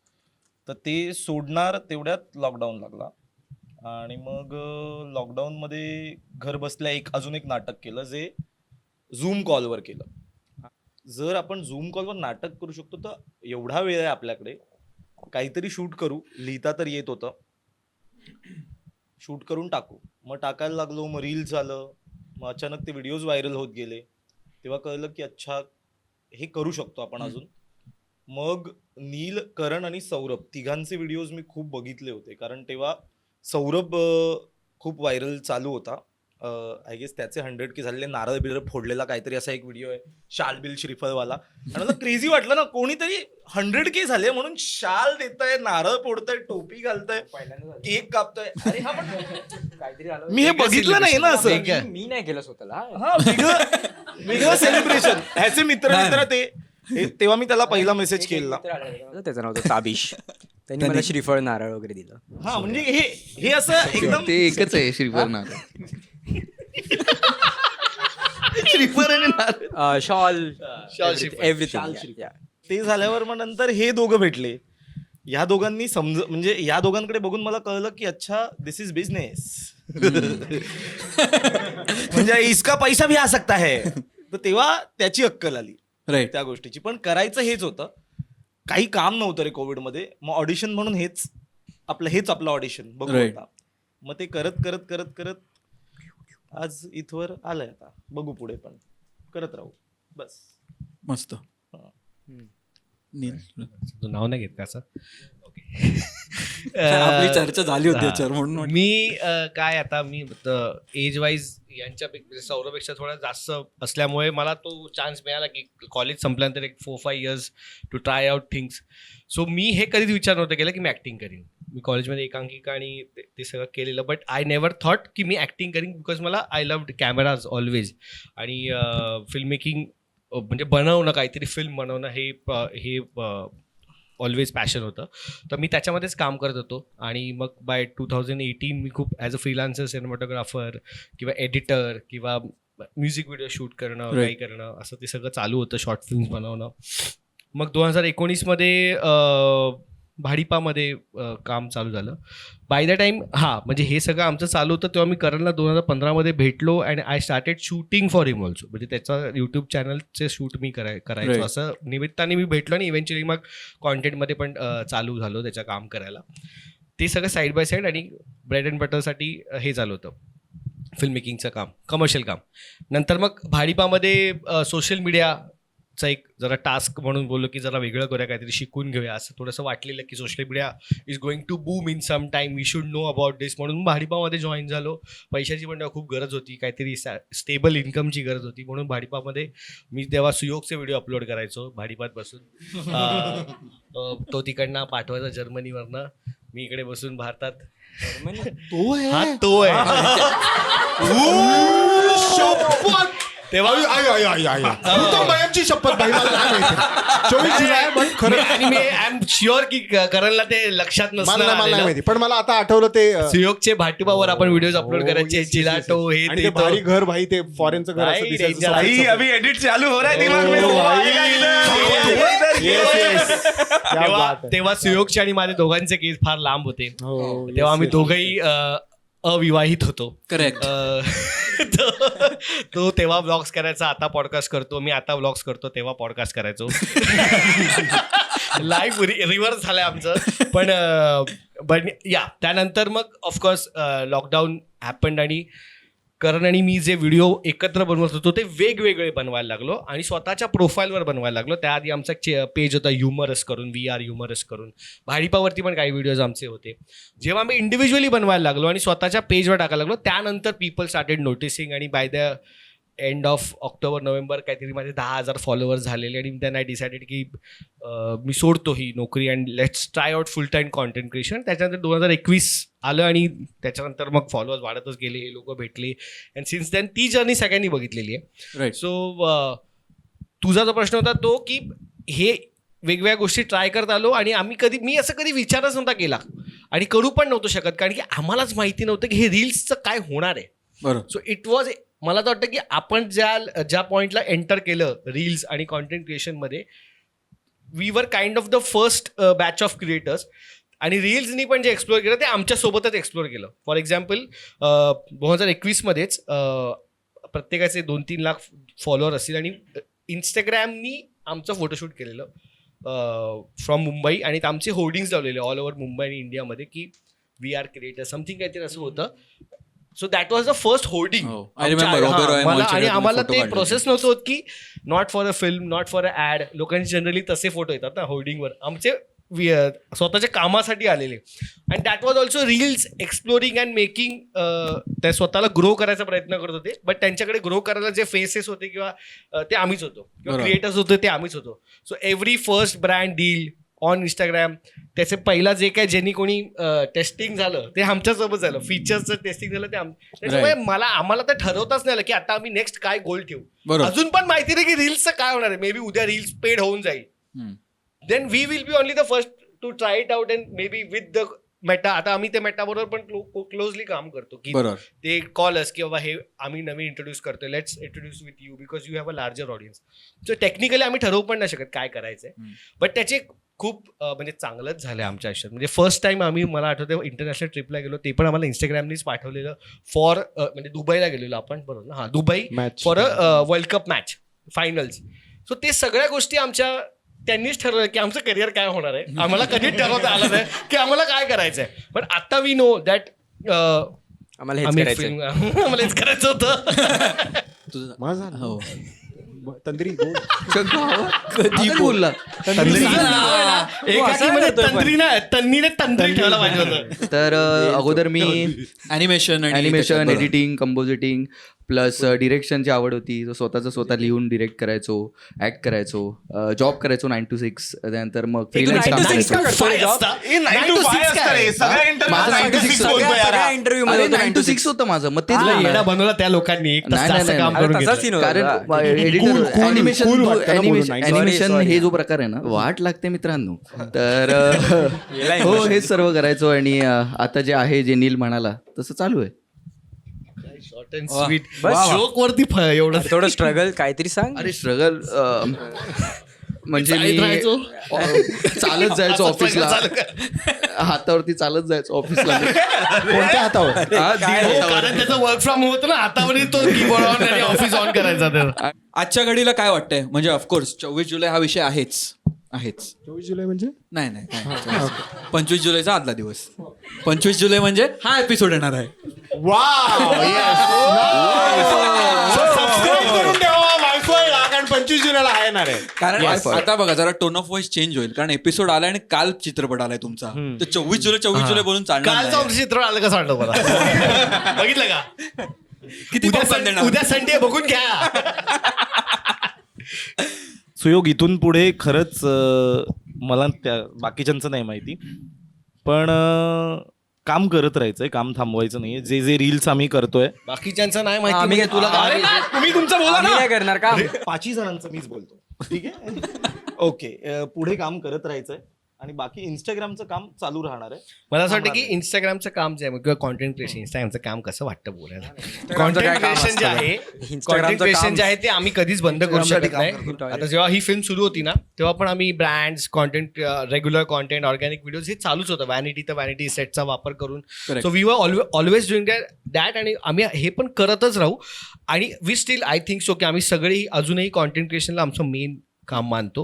तर ते सोडणार तेवढ्यात लॉकडाऊन लागला, आणि मग लॉकडाऊनमध्ये घर बसल्या अजून एक नाटक केलं, जे झूम कॉलवर केलं. जर आपण झूम कॉलवर नाटक करू शकतो तर एवढा वेळ आहे आपल्याकडे, काहीतरी शूट करू, लिहिता तर येत होतं. शूट करून टाकू. मग टाकायला लागलो, मग रील्स आलं, मग अचानक ते व्हिडिओज व्हायरल होत गेले. तेव्हा कळलं की अच्छा हे करू शकतो आपण अजून. मग नील, करण आणि सौरभ तिघांचे व्हिडिओज मी खूप बघितले होते, कारण तेव्हा सौरभ खूप व्हायरल चालू होता. आय गेस त्याचे 100K झालेले, नारळ बिरळ फोडलेला काहीतरी असा एक व्हिडिओ आहे, शाल बिल श्रीफळवाला. आणि मला क्रेझी वाटलं ना, कोणीतरी 100K झाले म्हणून शाल देतंय, नारळ फोडतंय, टोपी घालतंय, केक कापतंय. अरे हा पण काहीतरी आलं. मी हे बघितलं नाही ना असं. मी नाही केलं स्वतःला. हा वेगळं सेलिब्रेशन. ह्याचे मित्र तेव्हा मी त्याला पहिला मेसेज केला. त्याचं नाव होतं ताबिश. त्यांनी मला श्रीफळ नारळ वगैरे दिलं. हा म्हणजे हे असं एकदम ते एकच आहे श्रीफर नारळ. श्रीफर आणि नारळ. शॉल श्रीफळ. एव्हरीथिंग. ते झाल्यावर मग नंतर हे दोघं भेटले. या दोघांनी म्हणजे या दोघांकडे बघून मला कळलं की अच्छा दिस इज बिझनेस. म्हणजे इसका पैसा भी आ सकता है. तर तेव्हा त्याची अक्कल आली राईट. त्या गोष्टीची. पण करायचं हेच होतं, काही काम नव्हतं रे कोविडमध्ये. मग ऑडिशन म्हणून हेच आपलं ऑडिशन बघू Right. होता. मग ते करत करत करत करत आज इथवर आलंय. आता बघू पुढे पण करत राहू बस. मस्त. नील, तुझं नाव नाही घेत का असं? आपली चर्चा झाली होती याच्यावर म्हणून म्हटलं. मी काय आता मी एज वाईज यांच्यापेक्षा सौरभपेक्षा थोडा जास्त असल्यामुळे मला तो चान्स मिळाला की कॉलेज संपल्यानंतर एक 4-5 years to try out things. So मी हे कधीच विचार नव्हता केला की मी ॲक्टिंग करीन. मी कॉलेजमध्ये एकांकिका आणि ते सगळं केलेलं, बट आय नेवर थॉट की मी ॲक्टिंग करीन, बिकॉज मला आय लव्ह कॅमेराज ऑलवेज. आणि फिल्म मेकिंग म्हणजे बनवणं, काहीतरी फिल्म बनवणं हे ऑलवेज पॅशन होतं. तर मी त्याच्यामध्येच काम करत होतो. आणि मग बाय 2018 मी खूप ॲज अ फ्रीलान्सर, सिनेमॅटोग्राफर किंवा एडिटर किंवा म्युझिक व्हिडिओ शूट करणं, Right. काही करणं, असं ते सगळं चालू होतं, शॉर्ट फिल्म्स बनवणं. मग 2019मध्ये भाडीपामध्ये काम चालू झालं. बाय द टाईम म्हणजे हे सगळं आमचं चालू होतं तेव्हा मी करणला 2015मध्ये भेटलो and I started shooting for him also. म्हणजे त्याचं यूट्यूब चॅनलचे शूट मी करायचो. Right. असं निमित्ताने मी भेटलो आणि इव्हेंच्युअली मग कॉन्टेंटमध्ये पण चालू झालो त्याचं काम करायला. ते सगळं साईड बाय साईड. आणि ब्रेड अँड बटरसाठी हे चालू होतं फिल्म मेकिंगचं काम, कमर्शियल काम. नंतर मग भाडीपामध्ये सोशल मीडियाचा एक जरा टास्क म्हणून बोललो की जरा वेगळं करूया, काहीतरी शिकून घेऊया. असं थोडंसं वाटलेलं की social media is going to boom in some time, we should know about this. म्हणून भाडीपामध्ये जॉईन झालो. पैशाची पण तेव्हा खूप गरज होती, काहीतरी स्टेबल इन्कमची गरज होती. म्हणून भाडीपामध्ये मी तेव्हा सुयोगचे व्हिडिओ अपलोड करायचो भाडीपात बसून. तो तिकडनं पाठवायचा जर्मनीवरनं, मी इकडे बसून भारतात. तो आहे. हा तो आहे. तेव्हा मयमची शपथ भाई, मला नाही माहिती. 24 जुलै पण खरं आणि मी आय एम शुअर की करणला ते लक्षात मला नाही नसणार. माहिती, पण मला आता आठवलं ते सुयोगचे भाटीपावर आपण व्हिडिओज अपलोड हो, करायचे, yes, yes, चिलाटो yes. हे आणि ते ते भारी घर भाई, ते फॉरेनचं घर असं भाई, दिसायचं, danger. सफेद सफेद. अभी एडिट चालू हो रहा है दिमाग में. हो, तो भाई. आएगा इधर. Yes, yes. क्या बात है. तेव्हा सुयोगचे आणि माझे दोघांचे केस फार लांब होते. हो, yes, तेव्हा आम्ही yes. दोघंही अविवाहित होतो. करेक्ट. तो तेव्हा व्लॉग्स करायचा, आता पॉडकास्ट करतो. मी आता व्लॉग्स करतो, तेव्हा पॉडकास्ट करायचो. लाईव्ह रिव्हर्स झालंय आमचं. पण या त्यानंतर मग ऑफकोर्स लॉकडाऊन हॅपन्ड आणि करण आणि मी जे व्हिडिओ एकत्र बनवत होतो ते वेगवेगळे बनवायला लागलो आणि स्वतःच्या प्रोफाईलवर बनवायला लागलो. त्याआधी आमचा पेज होता ह्युमरस करून, VR ह्युमरस करून. भाडीपावरती पण काही व्हिडिओज आमचे होते. जेव्हा मी इंडिव्हिज्युअली बनवायला लागलो आणि स्वतःच्या पेजवर टाकायला लागलो, त्यानंतर पीपल स्टार्टेड नोटिसिंग. आणि by the end of October November काहीतरी माझे 10,000 फॉलोअर्स झालेले. आणि देन आय डिसाइडेड की मी सोडतो ही नोकरी and let's try out full time content creation. त्याच्यानंतर 2021 आलं आणि त्याच्यानंतर मग फॉलोअर्स वाढतच गेले, हे लोक भेटले. अँड सिन्स देन ती जर्नी सगळ्यांनी बघितलेली आहे. राईट. सो तुझा जो प्रश्न होता तो की हे वेगवेगळ्या गोष्टी ट्राय करत आलो आणि मी असं कधी विचारच नव्हता केला आणि करू पण नव्हतो शकत, कारण की आम्हालाच माहिती नव्हतं की हे रील्सचं काय होणार आहे. बरोबर. सो इट वॉज, मला तर वाटतं की आपण ज्या पॉईंटला एंटर केलं रील्स आणि कॉन्टेंट क्रिएशनमध्ये, we were kind of the first batch of creators. आणि रील्सनी पण जे एक्सप्लोर केलं ते आमच्यासोबतच एक्सप्लोर केलं. फॉर एक्झाम्पल 2021मध्येच प्रत्येकाचे 2-3 लाख फॉलोअर असतील आणि इंस्टाग्रामनी आमचं फोटोशूट केलेलं फ्रॉम मुंबई. आणि आमचे होर्डिंग्स लावलेले ऑल ओव्हर मुंबई आणि इंडियामध्ये की वी आर क्रिएटर समथिंग काहीतरी असं होतं. So that was the first hoarding. हो. I remember, Oberoi Mall च्या आणि तुम्ही आम्हाला photo ते काढले प्रोसेस नव्हतं होत की not for a film, not for a ad. लोकांचे जनरली तसे फोटो येतात ना होर्डिंगवर, आमचे स्वतःच्या कामासाठी आलेले. And that was also reels exploring and making. ते स्वतःला ग्रो करायचा प्रयत्न करत होते, बट त्यांच्याकडे ग्रो करायला जे फेसेस होते किंवा ते आम्हीच होतो, किंवा बरोबर. क्रिएटर्स होते ते आम्हीच होतो. So every first brand deal on Instagram, त्याचे पहिला जे काय ज्यांनी कोणी टेस्टिंग झालं ते आमच्यासोबत झालं. फीचर्सचं टेस्टिंग झालं ते त्याच्यामुळे आम्हाला तर ठरवताच नाही आलं की आता आम्ही नेक्स्ट काय गोल ठेवू. बरोबर. अजून पण माहिती नाही की रील्सचं काय होणार आहे. मे बी उद्या रील्स पेड होऊन जाईल. Hmm. Then we will be only the first to try it out and maybe with the Meta. आता आम्ही ते मेटा बरोबर पण क्लोजली काम करतो की बरोबर. ते कॉल अस की बाबा हे आम्ही नवीन इंट्रोड्यूस करतोय, let's introduce with you because you have a larger audience. So technically आम्ही ठरवू पण नाही शकत काय करायचंय, बट त्याचे खूप म्हणजे चांगलंच झालं आमच्या आयुष्यात. म्हणजे फर्स्ट टाइम आम्ही, मला आठवतं इंटरनॅशनल ट्रिपला गेलो, ते पण आम्हाला इंस्टाग्रामनीच पाठवलेलं फॉर म्हणजे दुबईला गेलेलो आपण, बरोबर ना? हां, Dubai Match. For a world cup match finals. So ते सगळ्या गोष्टी आमच्या त्यांनीच ठरवलं की आमचं करिअर काय होणार आहे. आम्हाला कधीच ठरवता आलं नाही की आम्हाला काय करायचंय. पण आता वी नो दॅट आम्हाला हेच करायचंय. आम्हाला हेच करायचं होतं. माझा हो. तंद्री बोल. कधी बोलला तन्नीने तंत्री ठेवायला पाहिजे होतं. तर अगोदर मी animation animation, editing, compositing plus डिरेक्शनची आवड होती. तो स्वतः लिहून डिरेक्ट करायचो, ऍक्ट करायचो, जॉब करायचो 9 to 6. त्यानंतर मग फ्रीलान्स काम करायचो. माझं 9 to 6 इंटरव्ह्यू अरे 9 to 6 होतं माझं. मग तेच बोलणार. येडा बनवला त्या लोकांनी एक तास नाही, जास्त नाही, काम नाही. करून अरे, घेतलं. तसा scene होता. कारण एडिटर cool वाटतं ना बोलून. Animation Sorry. हे जो प्रकार आहे ना, वाट लागते मित्रांनो. तर हो, हेच सर्व करायचो. आणि आता जे आहे, जे नील म्हणाला तसं चालू आहे. Short and sweet. जोक वरती एवढं थोडं स्ट्रगल काहीतरी सांग. अरे स्ट्रगल म्हणजे चालत मी राहायचो. चालत जायचो ऑफिसला, हातावरती चालत जायचो ऑफिसला. कोणत्या हातावर? कारण त्याचं वर्क फ्रॉम होतं ना, हातावर तो कीबोर्ड ऑन आणि ऑफिस ऑन करायचा त्याचा. आजच्या घडीला काय वाटतंय? म्हणजे ऑफकोर्स 24 जुलै हा विषय आहेच. 24 जुलै म्हणजे नाही 25 जुलैचा आदला दिवस. 25 जुलै म्हणजे हा एपिसोड येणार आहे. सबस्क्राईब करून ठेवा वायफायला, कारण 25 जुलैला आहे येणार आहे. कारण आता बघा जरा टोन ऑफ व्हॉइस चेंज होईल, कारण एपिसोड आलाय आणि काल चित्रपट आलाय तुमचा. तर 24 जुलै बोलून चालणार कालचं नाही. आमचं चित्र आलं कसं वाटलं मला. बघितलं का? किती popcorn देणार? उद्या संडे बघून घ्या. सुयोग, इथून पुढे खरंच मला बाकीच्यांचं नाही माहिती, पण काम करत राहायचंय, काम थांबवायचं नाहीये. जे रील्स आम्ही करतोय, बाकीच्यांचं नाही माहिती आम्ही म्हणजे तुला काय- अरे ना, तुम्ही तुमचं बोला आम्ही ना. काय करणार का? 5 जणांचं मीच बोलतो, ठीक आहे? ओके, पुढे काम करत राहायचंय आणि बाकी इंस्टाग्रामचं काम चालू राहणार आहे. मला असं वाटतं की इंस्टाग्रामचं काम जे आहे किंवा कॉन्टेंट क्रिएशन, इंस्टाग्रामचं काम कसं वाटतं बोलायला. काय कॉन्टेंट काम क्रिएशन जे असतं आहे, Instagramचं कॉन्टेंट क्रिएशन काम- जे आहे ते आम्ही कधीच बंद करू शकत नाही. करतो. आता जेव्हा ही फिल्म सुरू होती ना, तेव्हा पण आम्ही brands, content, regular content, organic videos हे चालूच होतं. व्हॅनिटी तर व्हॅनिटी सेटचा वापर करून. Correct. So we were always doing that आणि आम्ही हे पण करतच राहू. आणि we still I think so की आम्ही सगळेही अजूनही कॉन्टेंट क्रिएशनला आमचं मेन काम मानतो.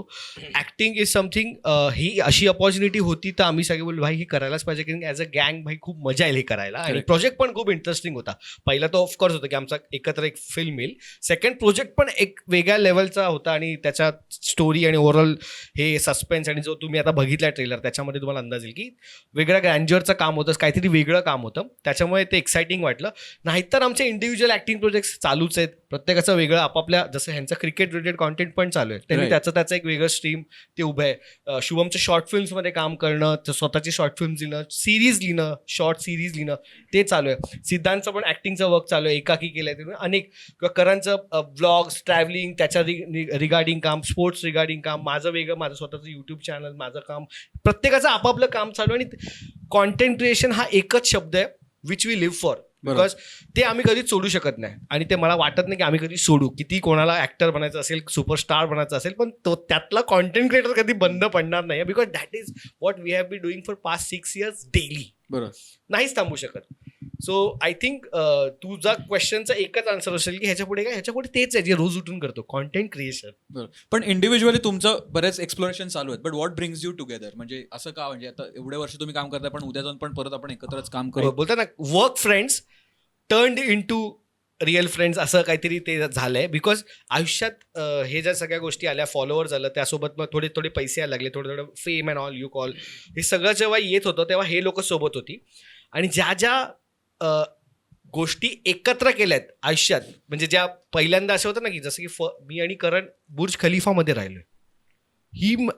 ऍक्टिंग इज समथिंग, ही अशी अपॉर्च्युनिटी होती तर आम्ही सगळे बोललो भाई हे करायलाच पाहिजे, कारण ॲज अ गँग भाई खूप मजा येईल हे करायला. आणि प्रोजेक्ट पण खूप इंटरेस्टिंग होता. पहिला तो ऑफकोर्स होता की आमचा एकत्र एक फिल्म येईल. सेकंड प्रोजेक्ट पण एक वेगळ्या लेवलचा होता आणि त्याच्या स्टोरी आणि ओव्हरऑल हे सस्पेन्स आणि जो तुम्ही आता बघितला ट्रेलर त्याच्यामध्ये तुम्हाला अंदाज येईल की वेगळ्या ग्रँज्युअरचं काम होतं, काहीतरी वेगळं काम होतं. त्याच्यामुळे ते एक्साइटिंग वाटलं. नाहीतर आमचे इंडिव्हिज्युअल ॲक्टिंग प्रोजेक्ट्स चालूच आहेत, प्रत्येकाचं वेगळं आपापल्या, जसं ह्यांचं क्रिकेट रिलेटेड कॉन्टेंट पण चालू आहे. त्यांनी त्याचं एक वेगळं स्ट्रीम ते उभं आहे. शुभमचं शॉर्ट फिल्म्समध्ये काम करणं, स्वतःची शॉर्ट फिल्म्स लिहिणं, सिरीज लिहिणं, शॉर्ट सिरीज लिहिणं ते चालू आहे. सिद्धांतचं पण ॲक्टिंगचं वर्क चालू आहे, एकाकी केलं आहे अनेक. किंवा करणचं व्लॉग्स, ट्रॅव्हलिंग, त्याच्या रिगार्डिंग काम, स्पोर्ट्स रिगार्डिंग काम, माझं वेगळं, माझं स्वतःचं यूट्यूब चॅनल, माझं काम, प्रत्येकाचं आपापलं काम चालू आहे. आणि कॉन्टेंट क्रिएशन हा एकच शब्द आहे which we live for, because ते आम्ही कधीच सोडू शकत नाही. आणि ते मला वाटत नाही की आम्ही कधी सोडू. किती कोणाला ऍक्टर बनायचं असेल, सुपरस्टार बनायचं असेल, पण तो त्यातला कॉन्टेंट क्रिएटर कधी बंद पडणार नाही, because that is what we have be doing for past 6 years daily. बरोबर. नाहीच थांबू शकत. सो आय थिंक तुझा क्वेश्चनचा एकच आन्सर असेल की ह्याच्या पुढे काय, ह्याच्या पुढे तेच आहे जे रोज उठून करतो, कॉन्टेंट क्रिएशन. बरोबर. पण इंडिव्हिज्युअली तुमचं बरेच एक्सप्लोरेशन चालू आहेत, but what brings you together? म्हणजे असं का, म्हणजे आता एवढे वर्ष तुम्ही काम करताय पण उद्या जाऊन पण परत आपण एकत्रच काम करू. बोलता ना work friends turned into real friends असं काहीतरी ते झालंय. बिकॉज आयुष्यात हे ज्या सगळ्या गोष्टी आल्या, फॉलोअर्स आलं, त्यासोबत मग थोडे थोडे पैसे यायला लागले, थोडं थोडं fame and all you call, हे सगळं जेव्हा येत होतं तेव्हा हे लोक सोबत होती. आणि ज्या ज्या गोष्टी एकत्र केल्यात आयुष्यात, म्हणजे ज्या पहिल्यांदा असं होतं ना की जसं की मी आणि करण बुर्ज खलिफामध्ये राहिलोय.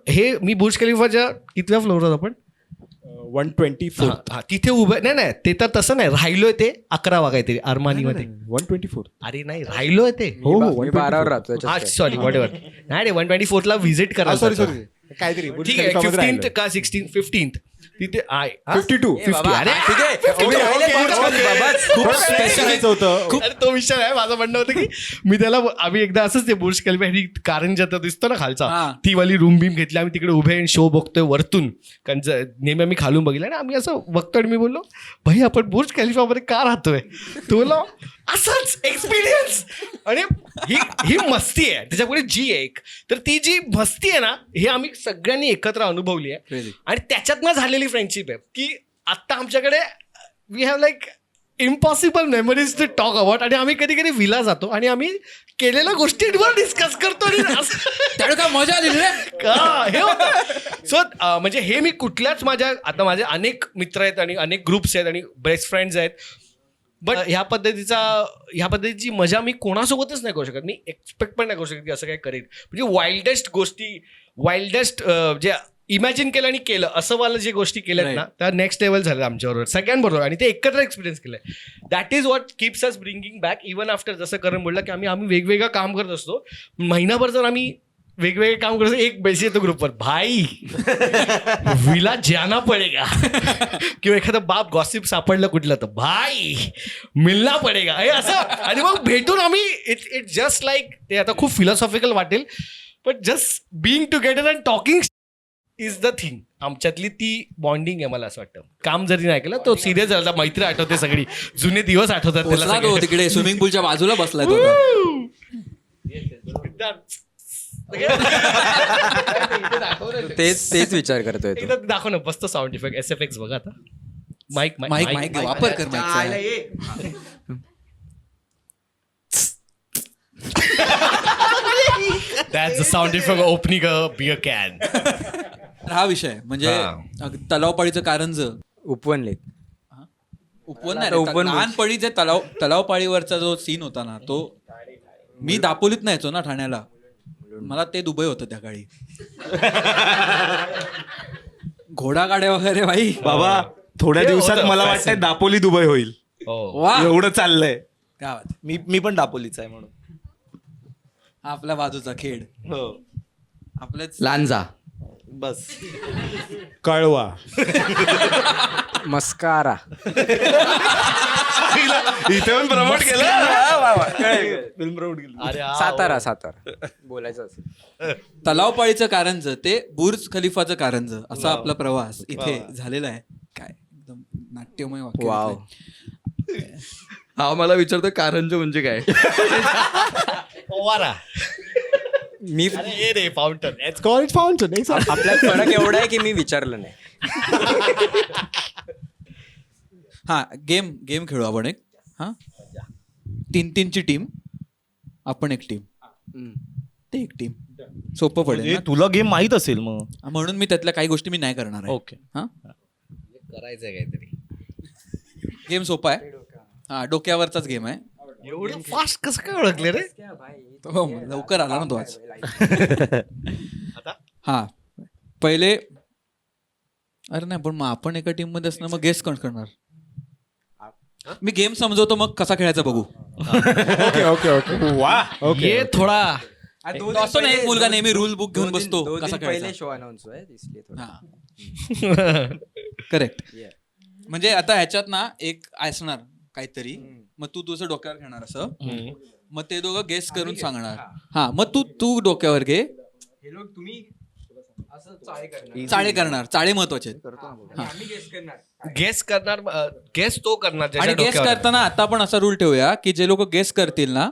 हे मी बुर्ज खलिफाच्या कितव्या फ्लोअरवर आपण 124. हा तिथे उभं नाही ते तर तसं नाही, राहिलोय ते 11वा काहीतरी अरमानीमध्ये. 124. अरे नाही राहिलोय ते. हो हो मी 12वर राहतो त्याच्यात हा काय. Sorry what ever. नाही रे 124ला व्हिजिट करा. सॉरी काहीतरी ठीक आहे 15th का 15th तिथे आहे. 52. ए बाबा, अरे, ठीक आहे. तुम्ही राहिले बुर्ज खलिफा, बस. खूप स्पेशलाइज होतं. अरे तो विषय आहे. माझं म्हणणं होतं की मी त्याला आम्ही एकदा असंच ते बुर्ज खलिफा ही कारंजा दिसतो ना खालचा, हा. ती वाली रूम बीम घेतली, आम्ही तिकडे उभे शो बघतोय वरतून, कारण नेहमी आम्ही खालून बघितलं आणि आम्ही असं बघतोय. आणि मी बोललो भाई आपण बुर्ज खलिफामध्ये का राहतोय? तो बोलला असंच एक्सपिरियन्स. आणि ही मस्ती आहे त्याच्यापुढे जी आहे एक, तर ती जी मस्ती आहे ना हे आम्ही सगळ्यांनी एकत्र अनुभवली आहे. Crazy. आणि त्याच्यातनं झालेली फ्रेंडशिप आहे की आत्ता आमच्याकडे we have like impossible memories to talk about. आणि आम्ही कधी कधी विला जातो आणि आम्ही केलेल्या गोष्टींवर डिस्कस करतो. आणि त्यामुळे काय मजा आली रे. हे होतं. सो म्हणजे हे मी कुठल्याच आता माझे अनेक मित्र आहेत आणि अनेक ग्रुप्स आहेत आणि बेस्ट फ्रेंड्स आहेत, बट ह्या पद्धतीची मजा मी कोणासोबतच नाही करू शकत. मी एक्सपेक्ट पण नाही करू शकत की असं काय करेल. म्हणजे वाईल्डेस्ट जे इमॅजिन केलं आणि केलं असं वाला जे गोष्टी केल्यात ना त्या नेक्स्ट लेवल झालं आमच्याबरोबर सगळ्यांबरोबर. आणि ते एकत्र एक्सपिरियन्स केलंय. That is what keeps us bringing back even after. जसं करण बोलला की आम्ही वेगवेगळं काम करत असतो. महिनाभर जर आम्ही वेगवेगळे काम करतो, एक मेसेज येतो ग्रुपवर, भाई विला जाना पडेगा. किंवा एखादं बाप गॉसिप सापडलं कुठलं तर भाई मिलना पडेगा हे असं. आणि मग भेटून आम्ही इट जस्ट लाईक ते आता खूप फिलॉसॉफिकल वाटेल, but just being together and talking is the thing. आमच्यातली ती बॉन्डिंग आहे. मला असं वाटतं काम जरी नाही केलं तो सिरियस झाला, मैत्री आठवते, सगळी जुने दिवस आठवतात त्याला पोचला तो सगळे. तिकडे स्विमिंग पूलच्या बाजूला बसलाय तो आता. तेच विचार करतोय तो. एकदा दाखव ना मस्त साऊंड इफेक्ट SFX बघा आता. माईक माईक वापर कर माईकचा. That's the sound effect of opening a beer can. हा विषय म्हणजे तलावपाळीचं कारंज. उपवन लेक. उपवन नाही उपवन रे, लहानपणी जे तलावपाळीवरचा जो सीन होता ना तो मी दापोलीत नाहीचो ना ठाण्याला, मला ते दुबई होतं त्या काळी. घोडागाड्या वगैरे भाई बाबा थोड्या दिवसात मला वाटतंय दापोली दुबई होईल. वा एवढं चाललंय. काय बात. मी पण दापोलीचा आहे म्हणून. हा आपल्या बाजूचा खेड हो आपल्याच लांजा. बस कळवा. मस्कारा. इथे पण प्रमोट केलं. सातारा बोलायचं असेल. तलावपाळीचं कारंज ते बुर्ज खलिफाचं कारंज असा आपला प्रवास इथे झालेला आहे. काय एकदम नाट्यमय वाक्य. वाव. हा मला विचारतो कारंज म्हणजे काय? पोवारा. मी अरे रे फाउंटन. It's called fountain. आपल्यात फरक एवढा आहे की मी विचारलं नाही. हा गेम खेळू आपण एक. हा 3-3ची टीम, आपण एक टीम, ते एक टीम. सोपं पडेल म्हणजे ना? तुला गेम माहित असेल मग. म्हणून मी त्यातल्या काही गोष्टी मी नाही करणार आहे. ओके. हा करायचंय काहीतरी. गेम सोपा आहे. हा डोक्यावरचाच गेम आहे. एवढं फास्ट कसं काय ओळखले रे? हो लवकर आला ना तो आज. हा पहिले अरे नाही पण मग आपण एका टीम मध्ये असणार मग गेस कोण करणार? मी गेम समजवतो मग कसा खेळायचा बघू. ओके वा. ये थोडा असं नाही एक मुलगा नेहमी रूल बुक घेऊन बसतो कसा पहिले खेळायचा. शो अनाउन्स आहे इसलिए थोडं. हा करेक्ट. म्हणजे आता ह्याच्यात ना एक असणार काहीतरी, मग तू तुझं डोक्यावर घेणार असं, मग ते दोघं गेस करून सांगणार. हा मग तू डोक्यावर घे. हे लोक तुम्ही चाळे करणार, चाळे महत्वाचे आहेत. गेस करणार, गेस तो करणार आणि ज्याच्या गेस डोक्यावर आहे. करताना आता आपण असा रूल ठेवूया की जे लोक गेस करतील ना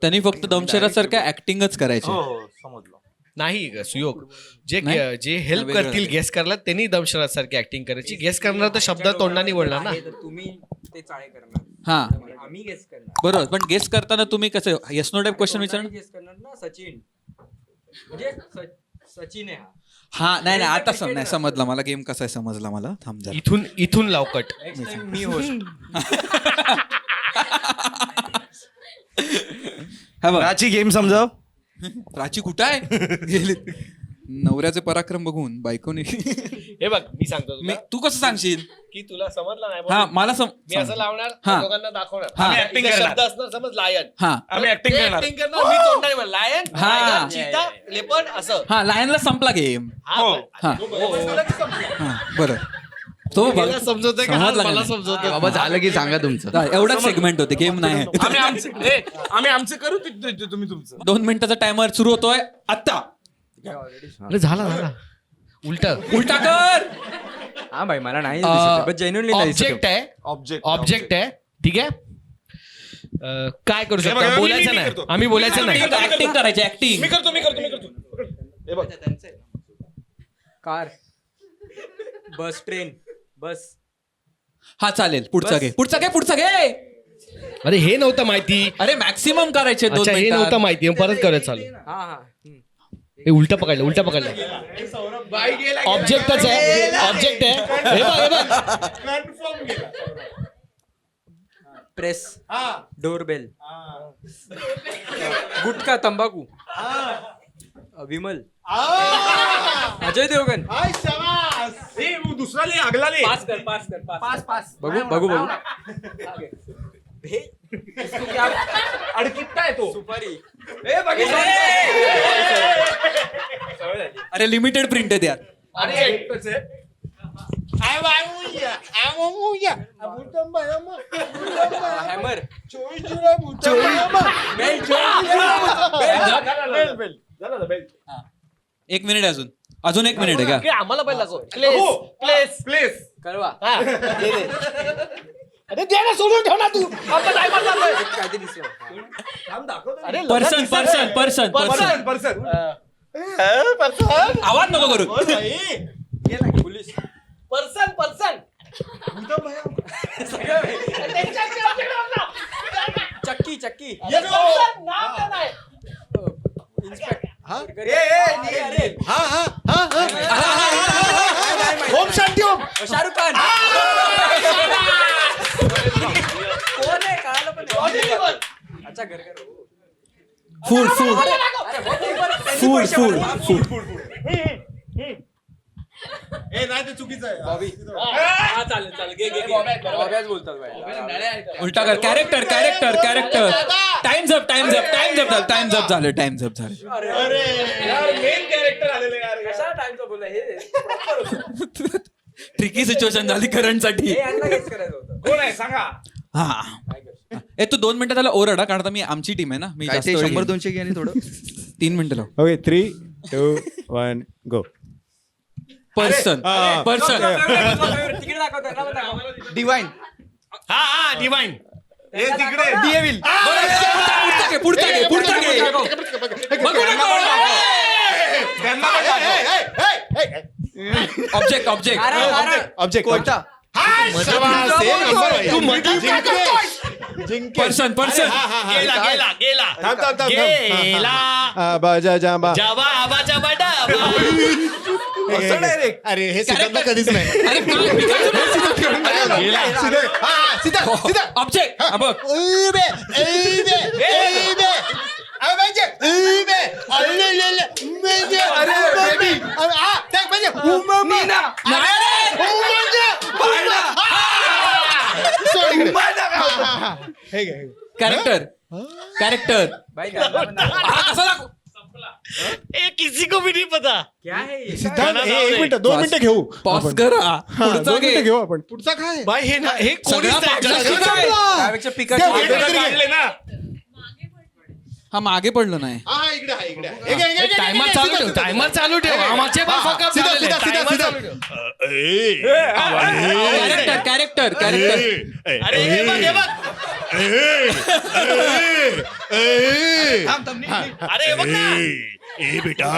त्यांनी फक्त दमशेरासारख्या ऍक्टिंगच करायची. समजलं. नाही ग, सुयोग जे नाही? जे हेल्प वेगळं करतील आहे. गेस करायला त्यांनी दमशरासारखी ऍक्टिंग करायची. गेस करणार तर शब्द तोंडाने बोलणार ना. तुम्ही ते चाळे करणार, हा आम्ही गेस करणार. बरोबर, पण गेस करताना तुम्ही कसं येस नो टाईप क्वेश्चन विचारणार. गेस करणार ना सचिन, म्हणजे सचिन आहे हा. हा नाही नाही आता नाही समजला मला गेम कसा आहे, समजला मला. थांब जरा. इथून लावकट. नेक्स्ट टाइम मी होस्ट. हा बघ, प्राची गेम समजाव. प्राची कुठं आहे गेली. नवऱ्याचे पराक्रम बघून बायकोने हे बघ मी सांगतो तुला, तू कसं सांगशील की तुला समजलं नाही हा बघ. मला मी असं लावणार, हा. लोकांना दाखवणार. हा. आम्ही acting इथे करणार. शब्द असणार, समज लायन. हा आम्ही ऍक्टिंग करणार. Acting करणार, मी तोंडाने म्हणणार, लायन, हा. टायगर, चीता, लेपर्ड असं. हा लायनला संपला गेम. हा, हो. हा समजलं. हा बरं तो बघ याला समजवतोय का? समजला का मला नाही? समजवतोय. बाबा झालं की सांगा तुमचं. एवढाच सेगमेंट होते, गेम नाही. आम्ही आमचं करू तुम्ही तुमचं. 2 मिनिटाचा टायमर सुरू होतोय आता. अरे झाला उलटा उलटा कर. हा भाई मला नाही दिसत, पण जेन्युइनली नाही दिसत. ऑब्जेक्ट आहे, ऑब्जेक्ट आहे, ठीक आहे. काय करू हे बघा, शकतो, मी बोलायचं नाही, करतो. आम्ही बोलायचं नाही. ऍक्टिंग करायची, ऍक्टिंग. मी करतो. हे बघ. कार, बस, ट्रेन, बस. हा चालेल, पुढचा घे. अरे हे नव्हतं माहिती. अरे मॅक्सिमम करायचे 2 अच्छा हे मिनिटात. नव्हतं माहिती, परत करत चालू. हा हा. हे उलटा पकडलं. ऑब्जेक्टच आहे, ऑब्जेक्ट आहे. हे बघ प्रेस, डोरबेल, गुटखा, तंबाखू, विमल, अजय देवगन. दुसरा ले अगला ले. पास कर. बघू. अडकित्ता आहे तो. सुपारी. अरे लिमिटेड प्रिंट आहे त्यात. हॅमर, एक मिनिट अजून 1 मिनिट आहे का. आम्हाला पहिला प्लेस. कळवा. अरे दे ना, सोडून ठेव ना तू. आपण टायमर चाललोय. काहीतरी दिसलं. अरे पर्सन आवाज नको करू. पोलीस. पर्सन चक्की. ओम शांती ओम. शाहरुख खान. कोण आहे कळालं पण नाही. अच्छा घर फूड नाही ते चुकीचं आहे. चालेल घे बॉब्याच बोलतात बाई. उलटा कर. कॅरेक्टर टाइम्स अप झालं. मेन कॅरेक्टर आलेले यार. कशा टाइमचा बोला हे proper. ट्रिकी सिच्युएशन झाली करंटसाठी. हे यांना guess करायचं होतं. कोण आहे सांगा. हा ए तू 2 मिनिटं त्याला ओरडा, कारण आता मी आमची टीम आहे ना. मी काय जास्त ते वेळ 100-200 घे आणि थोडं 3 मिनिटं लाव. ओके 3, 2, 1 गो. पर्सन तिकीट दाखव त्यांना पण दाखव. डिवाइन. हा डिवाइन. हे तिकडे. पुढचा घे. बघू नको. ऑब्जेक्ट कोयता. पर्सन गेला बाजा जांबा. जावा आबाजा बडा. अरे हे सिद्धांत कधीच नाही. ऑब्जेक्ट बघ. कॅरेक्टर बाई त्यांना पण दाखव. कसा दाखव. ए किसी को भी नहीं पता. क्या है ये? सिद्धांत एक मिनिट 2 मिनिटं घेऊ. पॉज करा. पुढचा 2 घे. मिनिटं घेऊ आपण. पुढचा काय. बाई हे ना हे कोणीच सगळा नाही. पागल आहे. त्यापेक्षा पिकाची काढले ना. हा मागे पडलं नाही. टायमर चालू ठेव, टायमर चालू ठेव. आमचे पण fuck up झालेले. Timer चालू ठेव. कॅरेक्टर अरे हे बघ, हे बघ. अरे हे बघ ना. बेटा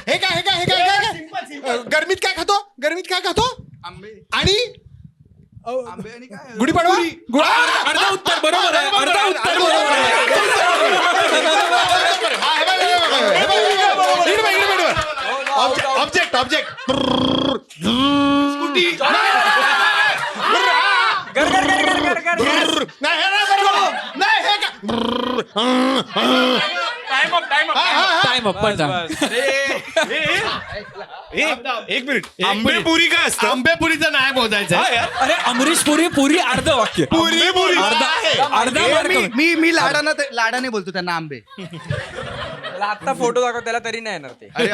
हे काय गरमीत काय खातो आणि गुढीपाडवा अर्धा उत्तर बरोबर आहे. अर्धा उत्तर बरोबर आहे. ऑब्जेक्ट टाइम अप पण सांग. एक मिनिट आंबेपुरी काय असतं? आंबेपुरीचं नाही मोजायचं. अरे अमरीश पुरी अर्ध वाक्य. अर्धा मार्क. मी लाडाने बोलतो त्यांना आंबे. आता फोटो दाखव त्याला तरी नाही येणार ते. अरे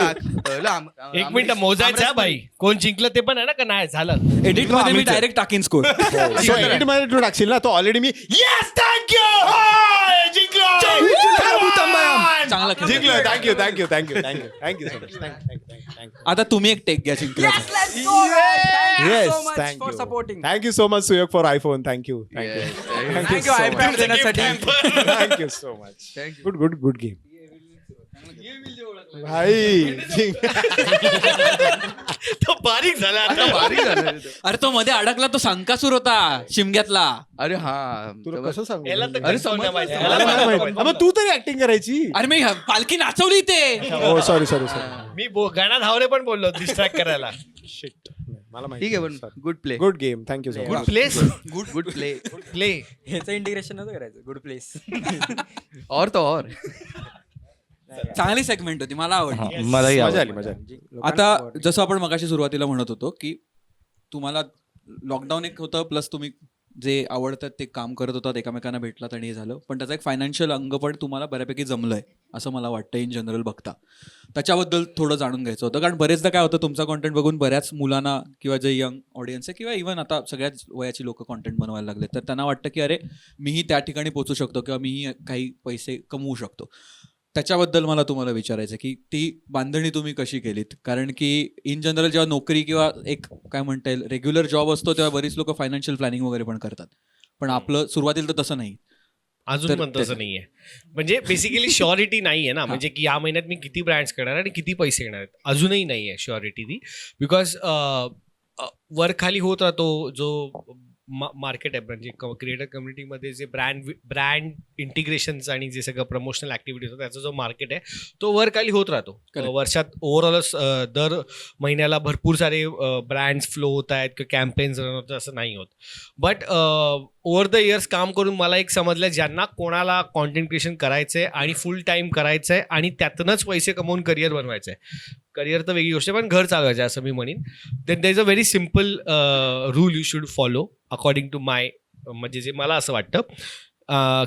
एक मिनिट मोजायचं भाई. कोण जिंकलं ते पण आहे ना का नाही झालं. एडिट मध्ये मी डायरेक्ट टाकीन स्कोर. मध्ये तू टाकशील ना तो ऑलरेडी मी येस थँक्यू चांगला खेळ. जिंकलो थँक्यू सो मच. आता तुम्ही एक टेक घ्या जिंकल्याचा. Yes supporting. Thank you so much Suyog for iPhone thank you thank you iPad देण्यासाठी. Thank you so much. Good game भाई. तो बारीक झाला आता. अरे तो मध्ये अडकला तो संकासूर होता शिमग्यातला. अरे हा तुला कसं सांगू? याला तर अरे control नाही माहिती. मला याला नाही नाही माहिती. माहिती. मग तू तरी ऍक्टिंग करायची. अरे मी पालखी नाचवली ते. हो सॉरी मी गाणं धावरे पण बोललो डिस्ट्रॅक्ट करायला. शिट मला ठीक आहे पण good play. Good game thank you so good much. Place. Good play. Play. ह्याचं इंटिग्रेशन नव्हतं करायचं. Good place. और तो और. चांगली सेगमेंट होती मला आवडली. मजा आली. आता जसं आपण मगाशी सुरुवातीला म्हणत होतो की तुम्हाला लॉकडाऊन एक होतं प्लस तुम्ही जे आवडतात ते काम करत होतात एकामेकांना भेटलात आणि हे झालं पण त्याचा एक फायनान्शियल अंग पण तुम्हाला बऱ्यापैकी जमलंय असं मला वाटतं इन जनरल बघता. त्याच्याबद्दल थोडं जाणून घ्यायचं होतं कारण बरेचदा काय होतं तुमचा कॉन्टेंट बघून बऱ्याच मुलांना किंवा जे यंग ऑडियन्स आहे किंवा इव्हन आता सगळ्याच वयाची लोक कॉन्टेंट बनवायला लागले तर त्यांना वाटतं की अरे मीही त्या ठिकाणी पोहोचू शकतो किंवा मीही काही पैसे कमवू शकतो. त्याच्याबद्दल मला तुम्हाला विचारायचं की ती बांधणी तुम्ही कशी केलीत कारण की इन जनरल जेव्हा नोकरी किंवा एक काय म्हणता येईल रेग्युलर जॉब असतो तेव्हा बरीच लोक फायनान्शियल प्लॅनिंग वगैरे पण करतात पण आपलं सुरुवातीला तर तसं नाही. अजून पण तसं नाहीये. म्हणजे बेसिकली श्युरिटी नाहीये ना म्हणजे की या महिन्यात मी किती ब्रँड्स करणार आणि किती पैसे येणार आहेत अजूनही नाहीये श्युरिटी ती. बिकॉज वर खाली होत राहतो जो मार्केट आहे म्हणजे क्रिएटर कम्युनिटीमध्ये जे ब्रँड इंटिग्रेशन्स आणि जे सगळं प्रमोशनल ऍक्टिव्हिटीज होतं त्याचा जो मार्केट आहे तो वर खाली होत राहतो. वर्षात ओव्हरऑलच दर महिन्याला भरपूर सारे ब्रँड्स फ्लो होत आहेत किंवा कॅम्पेन्स रन होतं असं नाही होत. बट ओव्हर द इयर्स काम करून मला एक समजलं ज्यांना कोणाला कॉन्टेंट क्रिएशन करायचं आहे आणि फुल टाईम करायचं आहे आणि त्यातूनच पैसे कमवून करिअर बनवायचं आहे. करिअर तर वेगळी गोष्ट आहे पण घर चालवायचं आहे असं मी म्हणेन. Then there is a very simple rule you should follow according to my म्हणजे जे मला असं वाटतं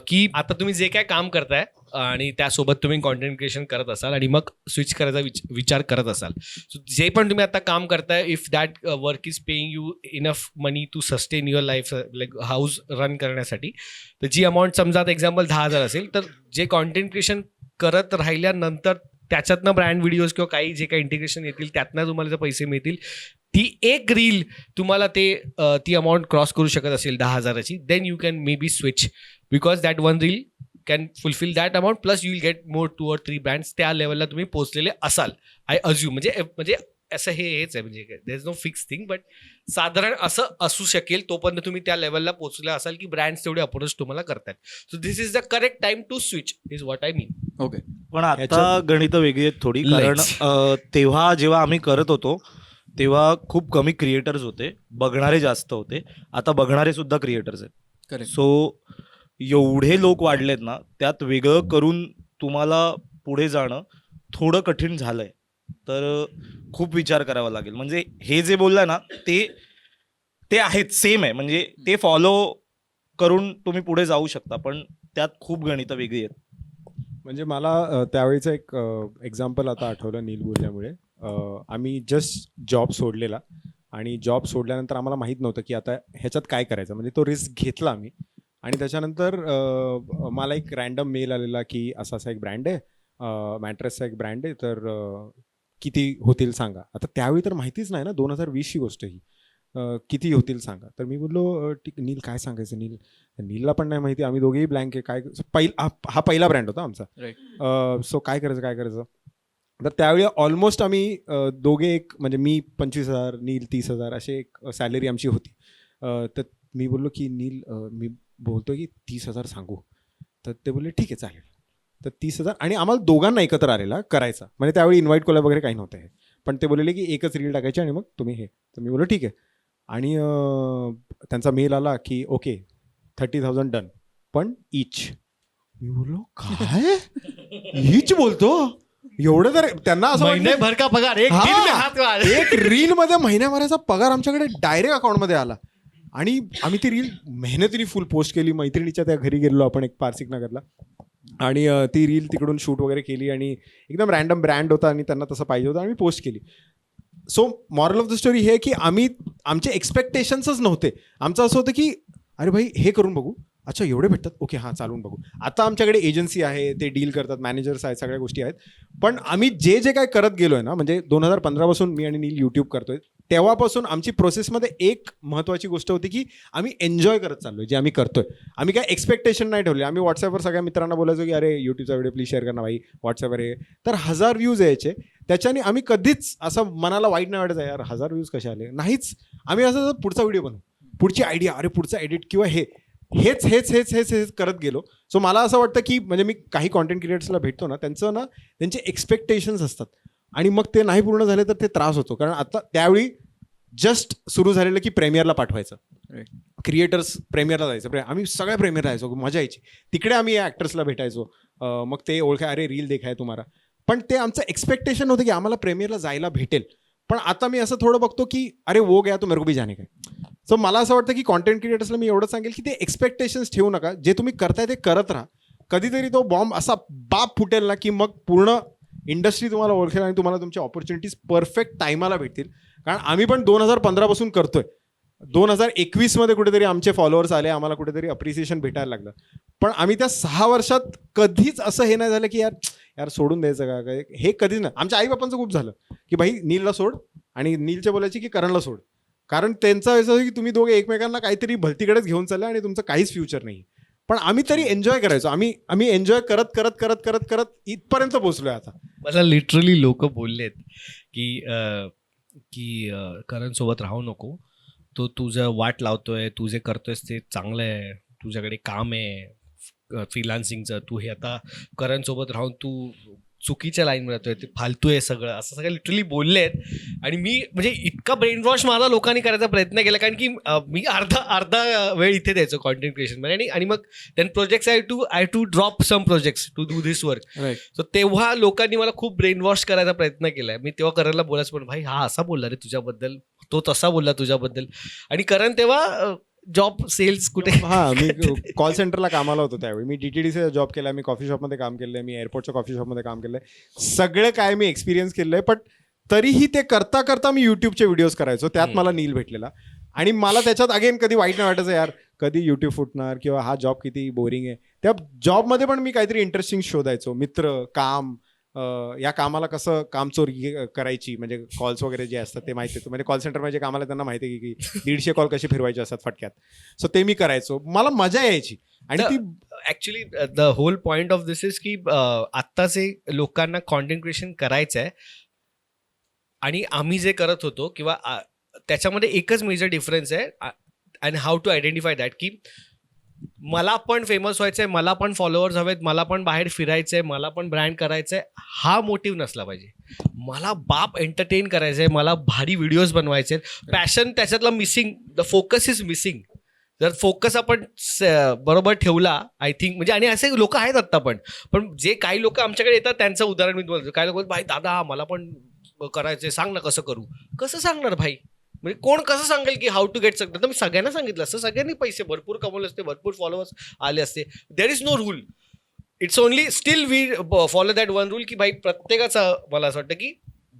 की आता तुम्ही जे काय काम करताय आणि त्यासोबत तुम्ही कॉन्टेंट क्रिएशन करत असाल आणि मग स्विच करायचा विचार करत असाल सो जे पण तुम्ही आता काम करताय if that work is paying you enough money to sustain your life like house run करण्यासाठी तर जी अमाऊंट समजा आता एक्झाम्पल 10,000 असेल तर जे कॉन्टेंट क्रिएशन करत राहिल्यानंतर त्याच्यातनं ब्रँड व्हिडिओज किंवा काही जे काही इंटिग्रेशन येतील त्यातनं तुम्हाला जे पैसे मिळतील ती एक रील तुम्हाला ती अमाऊंट क्रॉस करू शकत असेल 10,000ची then you can maybe switch because that one reel can fulfil that amount plus you will get more 2 or 3 brands त्या लेवलला तुम्ही पोहोचलेले असाल आय अज्युम म्हणजे असं हेच आहे म्हणजे there is no fix thing but साधारण असं असू शकेल तोपर्यंत तुम्ही त्या लेवलला पोहोचले असाल की ब्रँड्स तेवढे अप्रोच तुम्हाला करतात. So this is the correct time to switch is what I mean. Okay पण आता गणित वेगळी आहेत थोडी कारण तेव्हा जेव्हा आम्ही करत होतो तेव्हा खूप कमी क्रिएटर्स होते बघणारे जास्त होते आता बघणारे सुद्धा क्रिएटर्स आहेत. करेक्ट. सो एवढे लोक वाढलेत ना त्यात वेगळं करून तुम्हाला पुढे जाणं थोडं कठीण झालंय तर खूप विचार करावा लागेल. म्हणजे हे जे बोलला ना ते आहेत सेम आहे म्हणजे ते फॉलो करून तुम्ही पुढे जाऊ शकता पण त्यात खूप गणितं वेगळी आहेत. म्हणजे मला त्यावेळीचं एक एक्झाम्पल आता आठवलं नील बोलल्यामुळे. आम्ही जस्ट जॉब सोडलेला आणि जॉब सोडल्यानंतर आम्हाला माहीत नव्हतं की आता ह्याच्यात काय करायचं, म्हणजे तो रिस्क घेतला आम्ही. आणि त्याच्यानंतर मला एक रँडम मेल आलेला की असा असा एक ब्रँड आहे, मॅट्रेसचा एक ब्रँड आहे, तर किती होतील सांगा. आता त्यावेळी तर माहितीच नाही ना, 2020ची गोष्ट ही. किती होतील सांगा. तर मी बोललो ठीक, नील काय सांगायचं, नीलला पण नाही माहिती, आम्ही दोघेही ब्लँक आहे, काय हा पहिला ब्रँड होता आमचा. सो काय करायचं. तर त्यावेळी ऑलमोस्ट आम्ही दोघे एक, म्हणजे मी 25,000, नील 30,000 असे एक सॅलरी आमची होती. तर मी बोललो की नील मी बोलतो की 30,000 सांगू. तर ते बोलले ठीक आहे चालेल. तर 30,000 आणि आम्हाला दोघांना एकत्र आलेला करायचा, म्हणजे त्यावेळी इन्व्हाइट कोलॅब वगैरे काही नव्हतं हे, पण ते बोलले की एकच रील टाकायची आणि मग तुम्ही हे. तर मी बोललो ठीक आहे. आणि त्यांचा मेल आला की ओके 30,000 डन, पण इच. मी बोललो काय इच बोलतो, एवढं तर त्यांना असं वाटलं- महिन्याभर का पगार एक हा, deal में हात मार. एक रील मध्ये महिन्याभराचा पगार आमच्याकडे डायरेक्ट अकाउंटमध्ये आला. आणि आम्ही ती रील मेहनतीने फुल पोस्ट केली. मैत्रिणीच्या त्या घरी गेलो आपण एक पारसिक नगरला, आणि ती रील तिकडून शूट वगैरे केली, आणि एकदम रॅन्डम ब्रँड होता आणि त्यांना तसं पाहिजे होतं आणि मी पोस्ट केली. So moral of the story हे की आमचे एक्सपेक्टेशन्सच नव्हते. आमचं असं होतं की अरे भाई हे करून बघू, अच्छा एवढे भेटतात, ओके हां चालून बघू. आता आमच्याकडे एजन्सी आहे, ते डील करतात, मॅनेजर्स आहेत, सगळ्या गोष्टी आहेत. पण आम्ही जे काय करत गेलो आहे ना, म्हणजे 2015 पासून मी आणि नील यूट्यूब करतोय, तेव्हापासून आमची प्रोसेसमध्ये एक महत्त्वाची गोष्ट होती की आम्ही एन्जॉय करत चाललोय जे आम्ही करतोय. आम्ही काय एक्सपेक्टेशन नाही ठेवले. आम्ही व्हॉट्सअपवर सगळ्या मित्रांना बोलायचो की अरे यूट्यूबचा व्हिडिओ प्लीज शेअर करा भाई व्हॉट्सअपवर आहे. तर 1000 व्ह्यूज यायचे. त्याच्याने आम्ही कधीच असं मनाला वाईट नाही वाटायचं यार 1000 व्ह्यूज कसे आले, नाहीच. आम्ही असं पुढचा व्हिडिओ बनवू, पुढची आयडिया, अरे पुढचा एडिट किंवा हेच करत गेलो. सो मला असं वाटतं की म्हणजे मी काही कॉन्टेंट क्रिएटर्सला भेटतो ना, त्यांचे एक्सपेक्टेशन्स असतात आणि मग ते नाही पूर्ण झाले तर ते त्रास होतो. कारण आता त्यावेळी जस्ट सुरू झालेलं की प्रेमियरला पाठवायचं, क्रिएटर्स प्रेमियरला जायचं, आम्ही सगळ्या प्रेमियरला जायचो, मजा यायची. तिकडे आम्ही ॲक्टर्सला भेटायचो, मग ते ओळखाय अरे रील देखाय तुम्हाला. पण ते आमचं एक्सपेक्टेशन होतं की आम्हाला प्रेमियरला जायला भेटेल. पण आता मी असं थोडं बघतो की अरे वो गया तो मेरे को भी जाने का. सो मला असं वाटतं की कॉन्टेंट क्रिएटर्सला मी एवढं सांगेल की ते एक्सपेक्टेशन्स ठेवू नका. जे तुम्ही करताय ते करत राहा. कधीतरी तो बॉम्ब असा बाप फुटेल ना की मग पूर्ण इंडस्ट्री तुम्हाला ओळखेल आणि तुम्हाला तुमच्या ऑपॉर्च्युनिटीज परफेक्ट टायमाला भेटतील. कारण आम्ही पण 2015 पासून करतोय. 2021 मध्ये कुठेतरी आमचे फॉलोअर्स आले, आम्हाला कुठेतरी अप्रिसिएशन भेटायला लागलं. पण आम्ही त्या 6 वर्षात कधीच असं हे नाही झालं की यार सोडून द्यायचं का काय, हे कधीच नाही. आमच्या आई बापांचं खूप झालं की भाई नीलला सोड, आणि नीलच्या बोलायची की करणला सोड. कारण त्यांचं असं की तुम्ही दोघे एकमेकांना काहीतरी भलतीकडेच घेऊन चालले आणि तुमचं काहीच फ्युचर नाही. पण आम्ही तरी एन्जॉय करायचो. आम्ही एन्जॉय करत करत करत करत करत इथपर्यंत पोहोचलोय आता. मला लिटरली लोक बोललेत की करण सोबत राहू नको, तो तुझं वाट लावतोय, तू जे करतोयस ते चांगलं आहे, तुझ्याकडे काम आहे फ्रीलान्सिंगचं, तू हे आता करण सोबत राहून तू चुकीच्या लाईनमध्ये राहतोय, ते फालतू आहे सगळं, असं सगळं लिटरली बोलले आहेत. आणि मी म्हणजे इतका ब्रेन वॉश माझा लोकांनी करायचा प्रयत्न केला, कारण की मी अर्धा वेळ इथे द्यायचो कॉन्टेंट क्रिएशनमध्ये, आणि मग then projects I to drop some projects to do this work. So तेव्हा लोकांनी मला खूप ब्रेन वॉश करायचा प्रयत्न केला. मी तेव्हा करणला बोलायचं, पण भाई हा असा बोलला रे तुझ्याबद्दल, तो तसा बोलला तुझ्याबद्दल. आणि करण तेव्हा जॉब सेल्स कुठे, हां मी कॉल सेंटरला कामाला होतो त्यावेळी. मी DTDCचा जॉब केला, मी कॉफी शॉपमध्ये काम केलं, मी एअरपोर्टच्या कॉफी शॉपमध्ये काम केलं, सगळं काय मी एक्सपिरियन्स केलं आहे. पण तरीही ते करता करता मी यूट्यूबचे व्हिडिओज करायचो. त्यात मला नील भेटलेला, आणि मला त्याच्यात अगेन कधी वाईट नाही वाटायचं यार कधी यूट्यूब फुटणार किंवा हा जॉब किती बोरिंग आहे. त्या जॉबमध्ये पण मी काहीतरी इंटरेस्टिंग शोधायचो, मित्र, काम, या कामाला कसं कामचोरी करायची, म्हणजे कॉल्स वगैरे जे असतात ते माहिती आहे. म्हणजे कॉल सेंटरमध्ये जे कामाला त्यांना माहिती आहे की 150 कॉल कसे फिरवायचे असतात फटक्यात. सो ते मी करायचो, मला मजा यायची. आणि ती actually the whole point of this is की आत्ताचे लोकांना कॉन्टेंट क्रिएशन करायचं आहे, आणि आम्ही जे करत होतो किंवा त्याच्यामध्ये एकच मेजर डिफरन्स आहे, and how to identify that, की मला पण फेमस व्हायचं आहे, मला पण फॉलोअर्स हवेत, मला पण बाहेर फिरायचं आहे, मला पण ब्रँड करायचं आहे, हा मोटिव्ह नसला पाहिजे. मला बाप एंटरटेन करायचं आहे, मला भारी व्हिडिओज बनवायचे आहेत, पॅशन त्याच्यातला missing, the focus is missing. जर फोकस आपण बरोबर ठेवला, आय थिंक, म्हणजे, आणि असे लोक आहेत आत्ता पण जे काही लोक आमच्याकडे येतात त्यांचं उदाहरण मी बोलतो. काही लोक भाई दादा मला पण करायचं, सांग ना कसं करू. कसं सांगणार भाई, म्हणजे कोण कसं सांगेल की हाऊ टू गेट सक्सेस. तर मी सगळ्यांना सांगितलं असतं, सगळ्यांनी पैसे भरपूर कमवले असते, भरपूर फॉलोअर्स आले असते. There is no rule, it's only still we follow that one rule, की भाई प्रत्येकाचं मला असं वाटतं की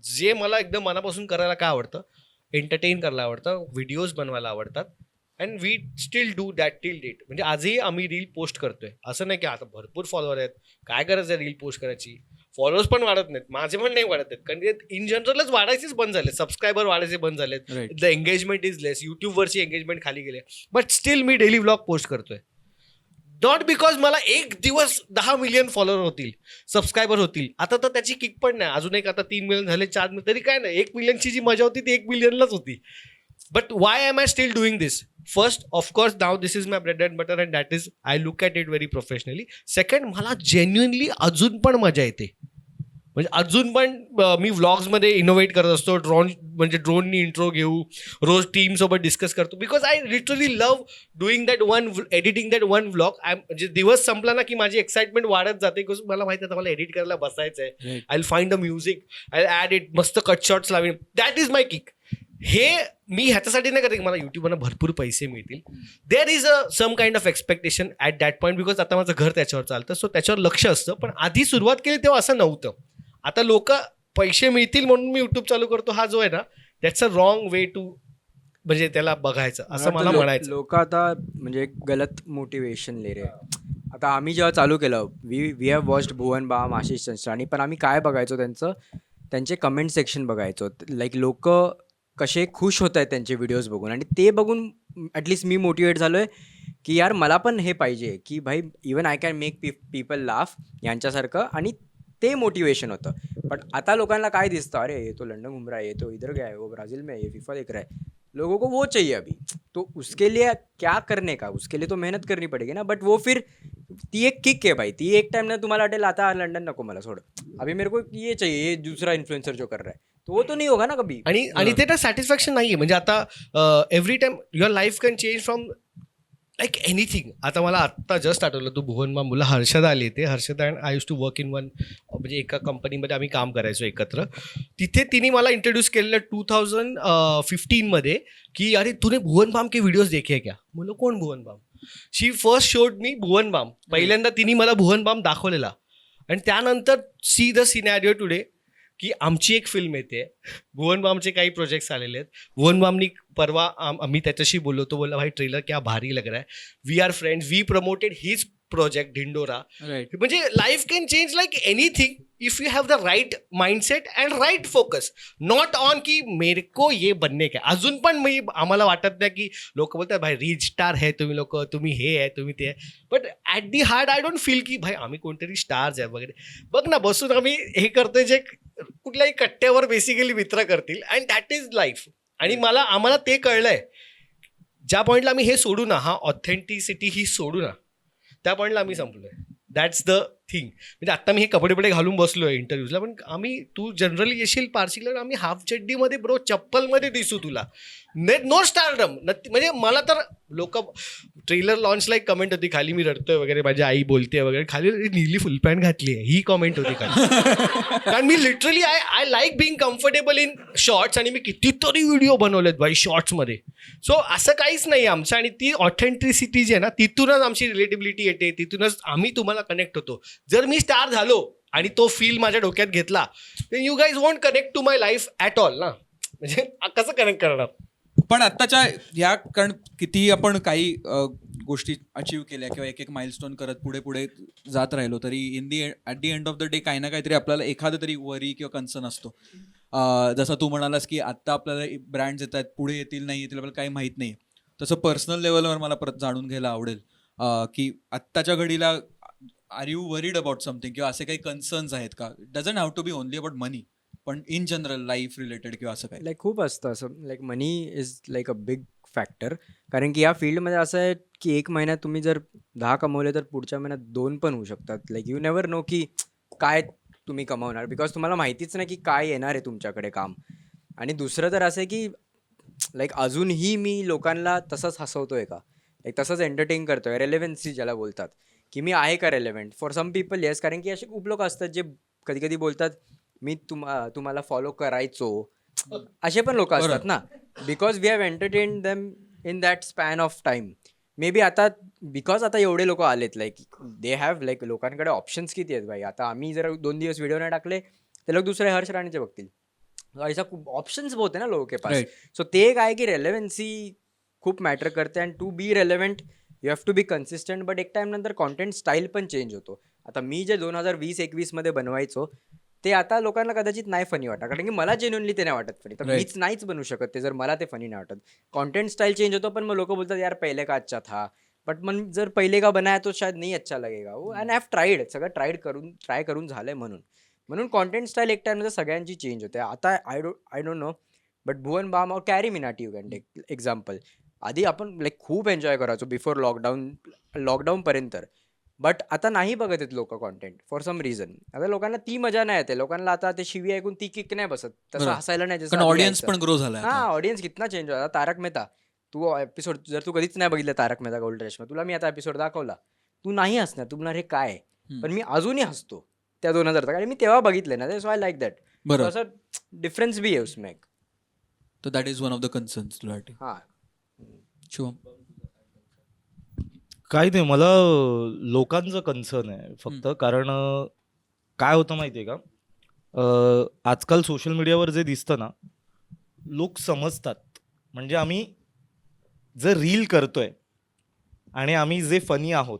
जे मला एकदम मनापासून करायला काय आवडतं, एंटरटेन करायला आवडतं, व्हिडिओज बनवायला आवडतात. And we still do that till date. म्हणजे आजही आम्ही रील पोस्ट करतोय. असं नाही की आता भरपूर फॉलोअर आहेत, काय गरज आहे रील पोस्ट करायची. फॉलोअर्स पण वाढत नाहीत, माझे पण नाही वाढत आहेत, कारण इन जनरलच वाढायचेच बंद झाले, सबस्क्रायबर वाढायचे बंद झालेत. Right. The engagement is less, युट्यूबवरची एंगेजमेंट खाली गेले, बट स्टील मी डेली व्लॉग पोस्ट करतोय. नॉट बिकॉज मला एक दिवस 10 मिलियन फॉलोअर होतील, सबस्क्रायबर होतील. आता तर त्याची किक पण नाही. अजून एक आता 3 मिलियन झाले, 4 मिलियन, तरी काय नाही, 1 मिलियनची जी मजा होती ती 1 मिलियनलाच होती. But why am I still doing this? First, of course now this is my bread and butter and that is I look at it very professionally. Second, मला जेन्युइनली अजून पण मजा येते. म्हणजे अजून पण मी व्लॉग्समध्ये इनोव्हेट करत असतो. ड्रोननी इंट्रो घेऊ, रोज टीमसोबत डिस्कस करतो, because I literally love doing that editing that one vlog. म्हणजे दिवस संपला ना की माझी एक्साइटमेंट वाढत जाते, बिकॉज मला माहिती आहे मला एडिट करायला बसायचं आहे. I will find the music, I add it, मस्त कट शॉट्स लावीन, दॅट इज माय किक. हे मी ह्याच्यासाठी नाही करते की मला युट्यूबवरनं भरपूर पैसे मिळतील. There is some kind of expectation at that point, because आता माझं घर त्याच्यावर चालतं, सो त्याच्यावर लक्ष असतं. पण आधी सुरुवात केली तेव्हा असं नव्हतं. आता लोक पैसे मिळतील म्हणून मी युट्यूब चालू करतो, हा जो आहे ना, that's a wrong way to म्हणजे त्याला बघायचं, असं मला म्हणायचं. लोक आता म्हणजे एक गलत मोटिवेशन ले रे. आता आम्ही जेव्हा चालू केलं, we have watched Bhuvan Bam, Ashish Chanchlani, पण आम्ही काय बघायचो, त्यांचे कमेंट सेक्शन बघायचो. लाईक लोक कसे खुश होत आहेत त्यांचे व्हिडिओज बघून, आणि ते बघून ॲटलिस्ट मी मोटिवेट झालो आहे की यार मला पण हे पाहिजे, की भाई even I can make people laugh यांच्यासारखं, आणि ते मोटिवेशन होतं. बट आता लोकांना काय दिसतं, अरे ये तो लंडन घूम रहा है, ये तो इधर गया है, वो ब्राज़ील में, ये फीफा देख रहा है. लोगों को वो चाहिए अभी, तो उसके लिए क्या करने का, उसके लिए तो मेहनत करनी पड़ेगी ना. बट वो फिर ती एक किक आहे भाई, ती एक टाइम ना तुम्हाला वाटेल आता लंडन नको मला, सोड, अभी मेरे को ये चाहिए, ये दूसरा इन्फ्लुएंसर जो कर रहा है, तो वो तो नहीं होगा ना कभी. आणि ते सॅटिस्फॅक्शन नाहीये. म्हणजे आता every time your life can change from like anything. आता मला आत्ता जस्ट आठवलं, तू भुवन बाम, मुलं हर्षदा आली ते. Harshada and I use to work in one, म्हणजे एका कंपनीमध्ये आम्ही काम करायचो एकत्र. तिथे तिने मला इंट्रोड्यूस केलेलं 2015मध्ये की अरे तूने भुवन बाम के व्हिडिओज देखे क्या? म्हणलं कोण Bhuvan Bam? She first showed me Bhuvan Bam. पहिल्यांदा तिने मला भुवन बाम दाखवलेला, आणि त्यानंतर सी द सिनॅरिओ टुडे की आमची एक फिल्म येते, भुवन बामचे काही प्रोजेक्ट्स आलेले आहेत. भुवन बामनी परवा आम्ही त्याच्याशी बोललो, तो बोलला भाई ट्रेलर क्या भारी लग रहा है, we are friends, we promoted his project Dhindora. Right. म्हणजे life can change like anything if you have the right mindset and right focus, not on की मेरे को ये बनने का. अजून पण आम्हाला वाटत नाही की लोक बोलतात भाई रीच स्टार है तुम्ही लोक, तुम्ही हे आहे, तुम्ही ते आहे. But at the heart I don't feel की भाई आम्ही कोणतरी स्टार्स आहे वगैरे. बघ ना, बसून आम्ही हे करतोय जे कुठल्याही कट्ट्यावर बेसिकली मित्र करतील, अँड दॅट इज लाईफ. आणि आम्हाला ते कळलंय, ज्या पॉईंटला आम्ही हे सोडू ना, हा ऑथेंटिसिटी ही सोडू ना, त्या पॉईंटला आम्ही संपलोय. That's the thing. म्हणजे आता मी हे कपडे घालून बसलोय इंटरव्ह्यूजला, पण आम्ही, तू जनरली येशील पार्सिकला, आम्ही हाफ चड्डीमध्ये ब्रो, चप्पलमध्ये दिसू तुला. No stardom. म्हणजे मला तर लोक ट्रेलर लॉन्चला एक कमेंट होती खाली, मी रडतोय वगैरे, माझी आई बोलते वगैरे, खाली नीली फुल पॅन्ट घातली आहे, ही कॉमेंट होती खाली. कारण मी literally I like being comfortable in shorts, आणि मी कितीतरी व्हिडिओ बनवलेत भाई शॉर्ट्समध्ये. सो असं काहीच नाही आमचं, आणि ती ऑथेंटिसिटी जी आहे ना, तिथूनच आमची रिलेटिबिलिटी येते, तिथूनच आम्ही तुम्हाला कनेक्ट होतो. जर मी स्टार झालो आणि तो फील माझ्या डोक्यात घेतला, then you guys won't connect to my life at all ना. म्हणजे कसं कनेक्ट करणार? पण आत्ताच्या ह्या, कारण किती आपण काही गोष्टी अचीव केल्या किंवा एक एक माइलस्टोन करत पुढे पुढे जात राहिलो, तरी at the end of the day काही ना काहीतरी आपल्याला एखादं तरी वरी किंवा कन्सर्न असतो. जसं तू म्हणालास की आत्ता आपल्याला ब्रँड्स येत आहेत, पुढे येतील नाही येतील आपल्याला काही माहीत नाही. तसं पर्सनल लेवलवर मला परत जाणून घ्यायला आवडेल की आत्ताच्या घडीला are you worried about something, किंवा असे काही कन्सर्न्स आहेत का? Doesn't have to be only about money, पण इन जनरल लाईफ रिलेटेड किंवा असं काय? लाईक खूप असतं असं, like money is like a big factor. कारण की या फील्डमध्ये असं आहे की एक महिन्यात तुम्ही जर 10 कमवले तर पुढच्या महिन्यात 2 पण होऊ शकतात. लाईक यू नेवर नो की काय तुम्ही कमवणार, बिकॉज तुम्हाला माहितीच नाही की काय येणार आहे तुमच्याकडे काम. आणि दुसरं तर असं आहे की लाईक अजूनही मी लोकांना तसंच हसवतोय का, लाईक तसंच एंटरटेन करतोय, रेलेव्हन्सी ज्याला बोलतात, की मी आहे का relevant. For some people yes, कारण की असे खूप लोक असतात जे कधी कधी बोलतात मी तुम्हाला फॉलो करायचो, असे पण लोक असतात ना, because we have entertain them in that span of time. Maybe आता बिकॉज आता एवढे लोक आलेत, लाईक दे हॅव, लाईक लोकांकडे ऑप्शन्स किती आहेत भाई. आता आम्ही जर 2 दिवस व्हिडिओ नाही टाकले ते लोक दुसरे हर्ष राणेचे बघतील, ऐसा ऑप्शंस बहुत है ना लोगों के पास. Right. सो ते एक आहे की रेलेव्हन्सी खूप मॅटर करते and to be relevant you have to be consistent. But एक टाइम नंतर कॉन्टेंट स्टाईल पण चेंज होतो. आता मी जे 2020-21 मध्ये बनवायचो ते आता लोकांना कदाचित नाही फनी वाटत, कारण की मला जेन्युअनली ते नाही वाटत फनी. तर Right. मीच नाहीच बनवू शकत ते जर मला ते फनी नाही वाटत. कॉन्टेंट स्टाईल चेंज होतो, पण मग लोक बोलतात यार पहिले का अच्छा था. बट मग जर पहिले का बनाया तो शायद नाही अच्छा लगेगा. अँड हॅव ट्राईड, सगळं ट्राय करून झालंय म्हणून कॉन्टेंट स्टाईल एक टाइम सगळ्यांची चेंज होते. आता I don't know, but Bhuvan Bam और Carry Minati you can take example. आधी आपण लाईक खूप एन्जॉय करायचो बिफोर लॉकडाऊनपर्यंत. बट आता नाही बघत आहेत लोक कॉन्टेंट फॉर सम रिझन. आता लोकांना ती मजा नाही येते. लोकांना आता ते शिवी ऐकून ती किक नाही बसत, तसं बरोबर. हसायला नाही जसं कारण आधी ऑडियन्स यायचं. पण ग्रो झाला हा ऑडियन्स कितना चेंज होता. तारक मेहता तू एपिसोड जर तू कधीच नाही बघितलं तारक मेहता गोल्ड रेशमा, तुला मी आता एपिसोड दाखवला, तू नाही हसणार, तू म्हणणार हे काय आहे? पण मी अजूनही हसतो त्या 2000 तक, आणि मी तेव्हा बघितले ना, सो आय लाईक दॅट. बरोबर. असं डिफरन्स बी आहे उसमें. तर that is one of the concerns तुला वाटते. हा शुभम. काही नाही, मला लोकांचं कन्सर्न आहे फक्त. कारण काय होतं माहिती आहे का, आजकाल सोशल मीडियावर जे दिसतं ना, लोक समजतात. म्हणजे आम्ही जर रील करतोय आणि आम्ही जे फनी आहोत,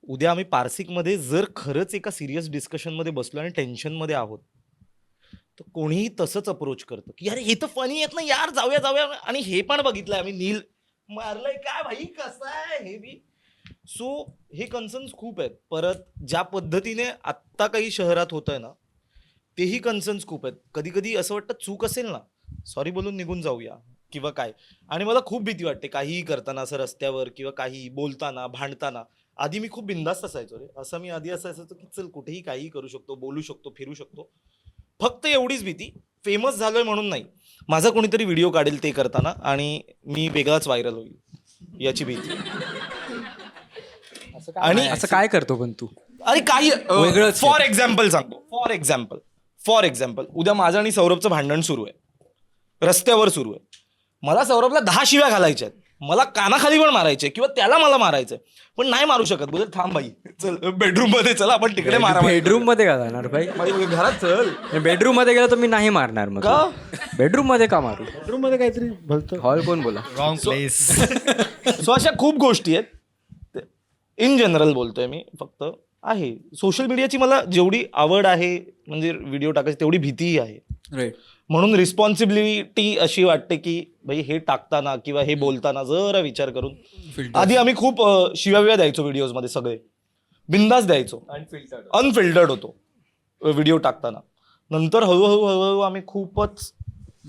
उद्या आम्ही पार्सिकमध्ये जर खरंच एका सिरियस डिस्कशनमध्ये बसलो आणि टेन्शनमध्ये आहोत, तर कोणीही तसंच अप्रोच करतं की यार हे तर फनी आहेत ना यार, जाऊया. आणि हे पण बघितलंय आम्ही, नील मारलंय काय भाई, कसं आहे हे बी. सो हे कन्सर्न्स खूप आहेत. परत ज्या पद्धतीने आत्ता काही शहरात होत आहे ना, तेही कन्सर्न्स खूप आहेत. कधी कधी असं वाटतं चूक असेल ना, सॉरी बोलून निघून जाऊया किंवा काय. आणि मला खूप भीती वाटते काहीही करताना, असं रस्त्यावर किंवा काही बोलताना, भांडताना. आधी मी खूप बिंदास्त असायचो रे. असं मी आधी असायचो की चल कुठेही काहीही करू शकतो, बोलू शकतो, फिरू शकतो. फक्त एवढीच भीती, फेमस झालोय म्हणून नाही, माझा कोणीतरी व्हिडिओ काढेल ते करताना आणि मी वेगळाच व्हायरल होईल याची भीती. आणि असं काय करतो पण तू? अरे काही वेगळंच फॉर एक्झाम्पल सांगतो, फॉर एक्झाम्पल उद्या माझं आणि सौरभचं भांडण सुरू आहे, रस्त्यावर सुरू आहे. मला सौरभला 10 शिव्या घालायच्या आहेत, मला कानाखाली पण मारायचे किंवा त्याला मला मारायचंय, पण नाही मारू शकत. बोल थांब भाई, चल बेडरूम मध्ये चला, आपण तिकडे मारा. बेडरूम मध्ये का जाणार भाई? घरात चल. बेडरूम मध्ये गेलो तर मी नाही मारणार. मग का? बेडरूम मध्ये का मारू? बेडरूम मध्ये काहीतरी भलतं. हॉल कोण बोला? Wrong place. सो अशा खूप गोष्टी आहेत. इन जनरल बोलतोय मी फक्त. आहे सोशल मीडियाची मला जेवढी आवड आहे, म्हणजे व्हिडिओ टाकायची, तेवढी भीतीही आहे. राईट. म्हणून रिस्पॉन्सिबिलिटी अशी वाटते की भाई हे टाकताना किंवा हे बोलताना जरा विचार करून. आधी आम्ही खूप शिव्या द्यायचो व्हिडिओजमध्ये, सगळे बिंदास द्यायचो, अनफिल्टर्ड होतो व्हिडिओ टाकताना. नंतर हळूहळू आम्ही खूपच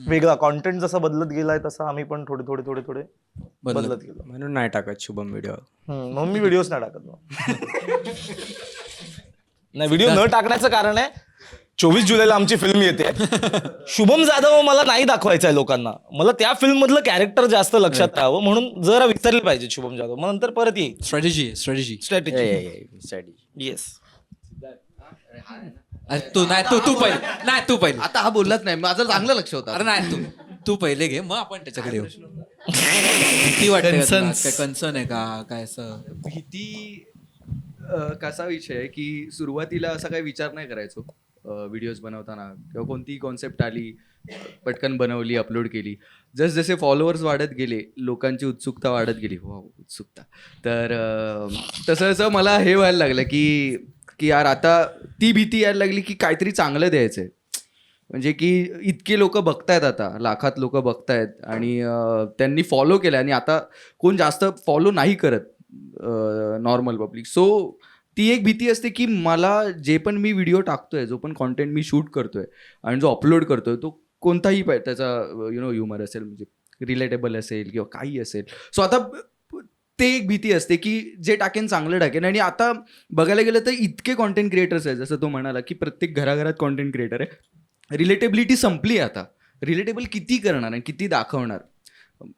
वेगळा कॉन्टेंट जसा बदलत गेलाय तसा आम्ही पण थोडे बदलत गेलो. म्हणून नाही टाकत शुभम व्हिडिओ. म्हणून मी व्हिडिओज नाही टाकत. नाही, व्हिडिओ न टाकण्याचं कारण आहे 24 जुलैला आमची फिल्म येते. शुभम जाधव मला नाही दाखवायचं आहे लोकांना, मला त्या फिल्म मधलं कॅरेक्टर जास्त लक्षात राहावं, म्हणून जरा विसरले पाहिजे शुभम जाधव. मग नंतर परत येईल स्ट्रॅटेजी. येस. तू पहिले. आता हा बोललाच नाही, माझं चांगलं लक्ष होतं. अरे नाही, तू पहिले घे, मग आपण त्याच्याकडे येऊ. भीती वाटते का तुला? काय कन्सर्न आहे का काय असं? भीती कसा विषय आहे की सुरुवातीला असा काही विचार नाही करायचो व्हिडिओज बनवताना, किंवा कोणतीही कॉन्सेप्ट आली पटकन बनवली, अपलोड केली. जसजसे फॉलोअर्स वाढत गेले, लोकांची उत्सुकता वाढत गेली, उत्सुकता, तर तसं मला हे व्हायला लागलं की यार आता ती भीती यायला लागली की काहीतरी चांगलं द्यायचंय. म्हणजे की इतके लोक बघतायत, आता लाखात लोक बघतायत आणि त्यांनी फॉलो केलं, आणि आता कोण जास्त फॉलो नाही करत नॉर्मल पब्लिक. सो ती एक भीती असते की मला जे पण मी व्हिडिओ टाकतोय, जो पण कॉन्टेंट मी शूट करतोय आणि जो अपलोड करतोय, तो कोणताही त्याचा ह्युमर असेल, म्हणजे रिलेटेबल असेल किंवा काही असेल. सो आता ते एक भीती असते की जे टाकेन चांगलं टाकेन. आणि आता बघायला गेलं तर इतके कॉन्टेंट क्रिएटर्स आहेत, जसं तो म्हणाला की प्रत्येक घराघरात कॉन्टेंट क्रिएटर आहे. रिलेटेबिलिटी संपली आहे. आता रिलेटेबल किती करणार आणि किती दाखवणार?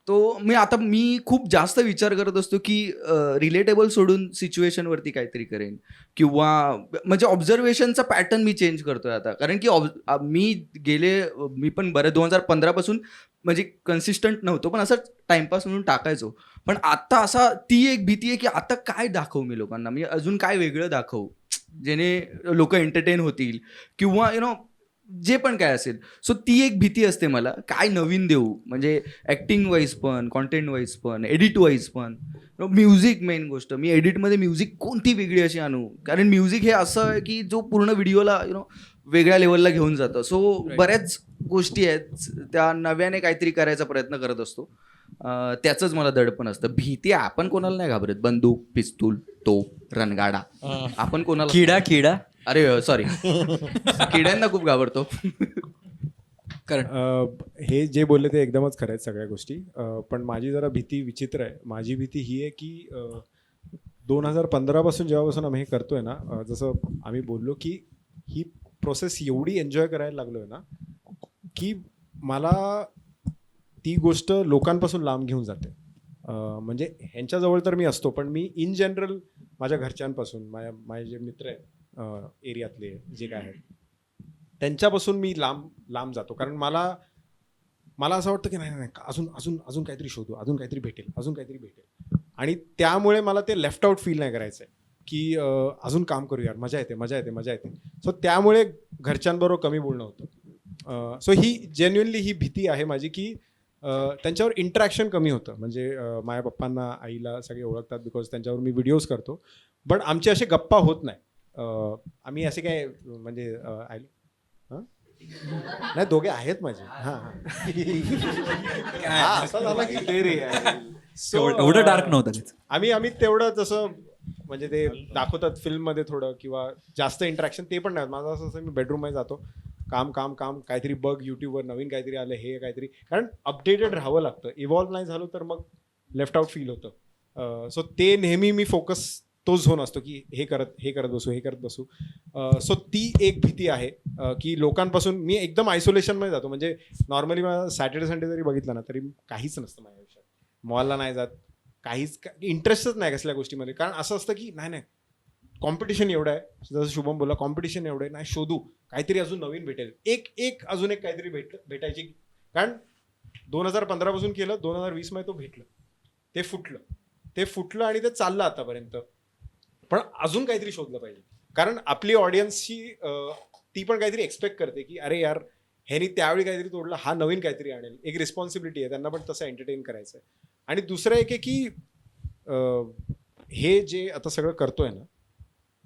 तो मी खूप जास्त विचार करत असतो की रिलेटेबल सोडून सिच्युएशनवरती काहीतरी करेन, किंवा म्हणजे ऑब्झर्वेशनचा पॅटर्न मी चेंज करतोय आता. कारण की मी पण बरं 2015 पासून म्हणजे कन्सिस्टंट नव्हतो, पण असं टाइमपास म्हणून टाकायचो. पण आता असा ती एक भीती आहे की आता काय दाखवू मी लोकांना, मी अजून काय वेगळं दाखवू जेणे लोक एंटरटेन होतील, किंवा जे पण काय असेल. सो ती एक भीती असते मला, काय नवीन देऊ, म्हणजे ॲक्टिंग वाईज पण, कॉन्टेंट वाईज पण, एडिट वाईज पण. म्युझिक मेन गोष्ट, मी एडिटमध्ये म्युझिक कोणती वेगळी अशी आणू, कारण म्युझिक हे असं आहे की जो पूर्ण व्हिडिओला वेगळ्या लेवलला घेऊन जातं. सो बऱ्याच गोष्टी आहेत, त्या नव्याने काहीतरी करायचा प्रयत्न करत असतो. त्याचंच मला दडपण असतं. भीती आपण कोणाला नाही घाबरत, बंदूक, पिस्तूल, तोप, रणगाडा, आपण कोणाला किडा अरे सॉरी किड्यांना खूप घाबरतो. हे जे बोलले ते एकदमच खरं आहेत सगळ्या गोष्टी. पण माझी जरा भीती विचित्र आहे. माझी भीती ही आहे की 2015 पासून जेव्हापासून आम्ही हे करतोय ना, जसं आम्ही बोललो की ही प्रोसेस एवढी एन्जॉय करायला लागलोय ना की मला ती गोष्ट लोकांपासून लांब घेऊन जाते. म्हणजे ह्यांच्याजवळ तर मी असतो, पण मी इन जनरल माझ्या घरच्यांपासून, माझे जे मित्र आहेत एरियातले जे काय आहेत त्यांच्यापासून मी लांब जातो. कारण मला असं वाटतं की नाही अजून काहीतरी शोधू, अजून काहीतरी भेटेल. आणि त्यामुळे मला ते लेफ्ट आउट फील नाही करायचं आहे की अजून काम करू यार, मजा येते. सो त्यामुळे घरच्यांबरोबर कमी बोलणं होतं. सो ही जेन्युअनली ही भीती आहे माझी की त्यांच्यावर इंटरॅक्शन कमी होतं. म्हणजे माझ्या पप्पांना, आईला सगळे ओळखतात बिकॉज त्यांच्यावर मी व्हिडिओज करतो, बट आमचे असे गप्पा होत नाही. आम्ही असे काय म्हणजे नाही, दोघे आहेत माझे. असं झालं की ते रे. एवढं डार्क नव्हतं. आम्ही तेवढं जसं म्हणजे ते दाखवतात फिल्ममध्ये थोडं किंवा जास्त इंटरॅक्शन ते पण नाही. माझं असं मी बेडरूममध्ये जातो, काम काहीतरी बघ, युट्यूबवर नवीन काहीतरी आलं, हे काहीतरी, कारण अपडेटेड राहावं लागतं. इव्हॉल्व नाही झालो तर मग लेफ्ट आउट फील होतं. सो ते नेहमी मी फोकस तो झोन असतो की हे करत बसू. सो ती एक भीती आहे की लोकांपासून मी एकदम आयसोलेशनमध्ये जातो. म्हणजे नॉर्मली मला सॅटर्डे संडे जरी बघितला ना तरी काहीच नसतं माझ्या आयुष्यात. मॉलला नाही जात, काहीच इंटरेस्टच नाही कसल्या गोष्टीमध्ये. कारण असं असतं की नाही कॉम्पिटिशन एवढं आहे, जसं शुभम बोलला, कॉम्पिटिशन एवढं आहे, नाही शोधू काहीतरी अजून नवीन भेटेल, अजून एक काहीतरी भेटायची. कारण 2015 पासून केलं, 2020 मध्ये तो भेटलं, ते फुटलं आणि ते चाललं आतापर्यंत. पण अजून काहीतरी शोधलं पाहिजे, कारण आपली ऑडियन्सची ती पण काहीतरी एक्सपेक्ट करते की अरे यार ह्यानी त्यावेळी काहीतरी तोडलं, हा नवीन काहीतरी आणेल. एक रिस्पॉन्सिबिलिटी आहे, त्यांना पण तसं एंटरटेन करायचं आहे. आणि दुसरं एक आहे की हे जे आता सगळं करतोय ना,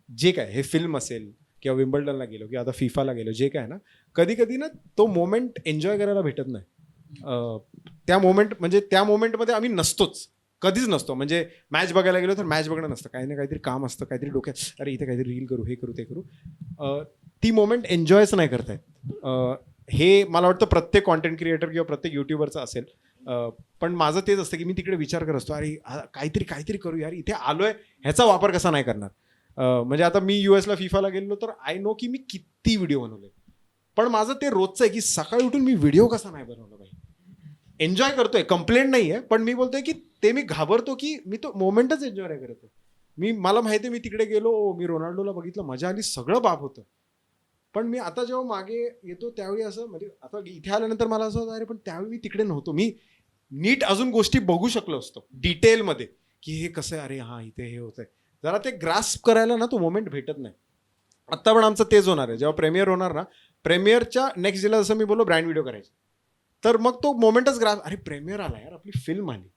जे काय हे फिल्म असेल किंवा विम्बल्डनला गेलो किंवा आता फिफाला गेलो, जे काय ना, कधी ना तो मोमेंट एन्जॉय करायला भेटत नाही. त्या मोमेंटमध्ये आम्ही नसतोच, कधीच नसतो. म्हणजे मॅच बघायला गेलो तर मॅच बघणं नसतं, काही ना काहीतरी काम असतं, काहीतरी डोक्यात अरे इथे काहीतरी रील करू, हे करू, ते करू. ती मोमेंट एन्जॉयच नाही करतायत. हे मला वाटतं प्रत्येक कॉन्टेंट क्रिएटर किंवा प्रत्येक युट्यूबरचं असेल. पण माझं तेच असतं की मी तिकडे विचार करत असतो, अरे काहीतरी करू यार, इथे आलोय, ह्याचा वापर कसा नाही करणार. म्हणजे आता मी US ला फिफाला गेलो तर आय नो की मी किती व्हिडिओ बनवले, पण माझं ते रोजचं आहे की सकाळी उठून मी व्हिडिओ कसा नाही बनवला पाहिजे. एन्जॉय करतोय, कंप्लेंट नाही आहे, पण मी बोलतोय की ते मी घाबरतो की मी तो मोमेंटच एन्जॉय नाही करत. मला माहिती आहे, मी तिकडे गेलो, मी रोनाल्डोला बघितलं, मजा आली, सगळं बाप होतं. पण मी आता जेव्हा मागे येतो त्यावेळी असं, म्हणजे आता इथे आल्यानंतर मला असं होतं अरे पण त्यावेळी मी तिकडे नव्हतो, मी नीट अजून गोष्टी बघू शकलो असतो डिटेलमध्ये की हे कसं आहे, अरे हां इथे हे होतंय. जरा ते ग्रास्प करायला ना तो मोमेंट भेटत नाही. आत्ता पण आमचं तेच होणार आहे, जेव्हा प्रेमियर होणार ना, प्रेमियरच्या नेक्स्ट डेला जसं मी बोललो ब्रँड व्हिडिओ करायचे, तर मग तो मोमेंटच ग्रास्प, अरे प्रेमियर आला यार, आपली फिल्म आली.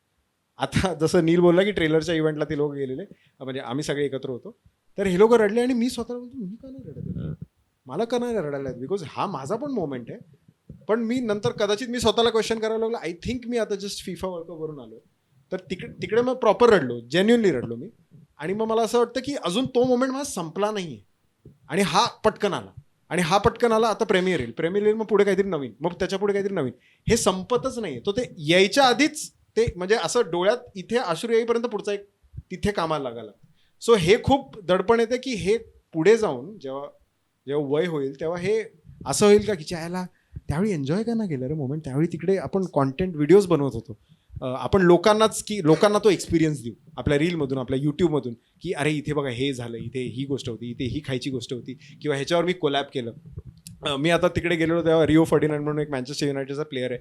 आता जसं नील बोलला की ट्रेलरच्या इव्हेंटला ते लोक गेलेले, म्हणजे आम्ही सगळे एकत्र होतो, तर हे लोक रडले आणि मी स्वतःला बोलतो मी का नाही रडत, मला का नाही रडायला, बिकॉज हा माझा पण मोमेंट आहे. पण मी नंतर कदाचित मी स्वतःला क्वेश्चन करायला लागलो, आय थिंक मी आता जस्ट फिफा वर्ल्ड कप वरून आलो, तर तिकडे मग प्रॉपर रडलो, जेन्युअनली रडलो मी. आणि मग मला असं वाटतं की अजून तो मोमेंट माझा संपला नाही आहे, आणि हा पटकन आला, आता प्रेमियर येईल, मग पुढे काहीतरी नवीन, मग त्याच्या पुढे काहीतरी नवीन, हे संपतच नाही. तो ते यायच्या आधीच ते म्हणजे असं डोळ्यात इथे अश्रू येईपर्यंत पुढचा एक तिथे कामाला लागायला. सो हे खूप दडपण येते की हे पुढे जाऊन जेव्हा वय होईल तेव्हा हे असं होईल का की चायला त्यावेळी एन्जॉय का ना केलं रे मोमेंट, त्यावेळी तिकडे आपण कॉन्टेंट व्हिडिओज बनवत होतो, आपण लोकांना तो एक्सपिरियन्स देऊ आपल्या रीलमधून, आपल्या यूट्यूबमधून, की अरे इथे बघा हे झालं, इथे ही गोष्ट होती, इथे ही खायची गोष्ट होती, किंवा ह्याच्यावर मी कोलॅब केलं. मी आता तिकडे गेलेलो तेव्हा रिओ फर्डिनांड म्हणून एक मँचेस्टर युनायटेडचा प्लेअर आहे,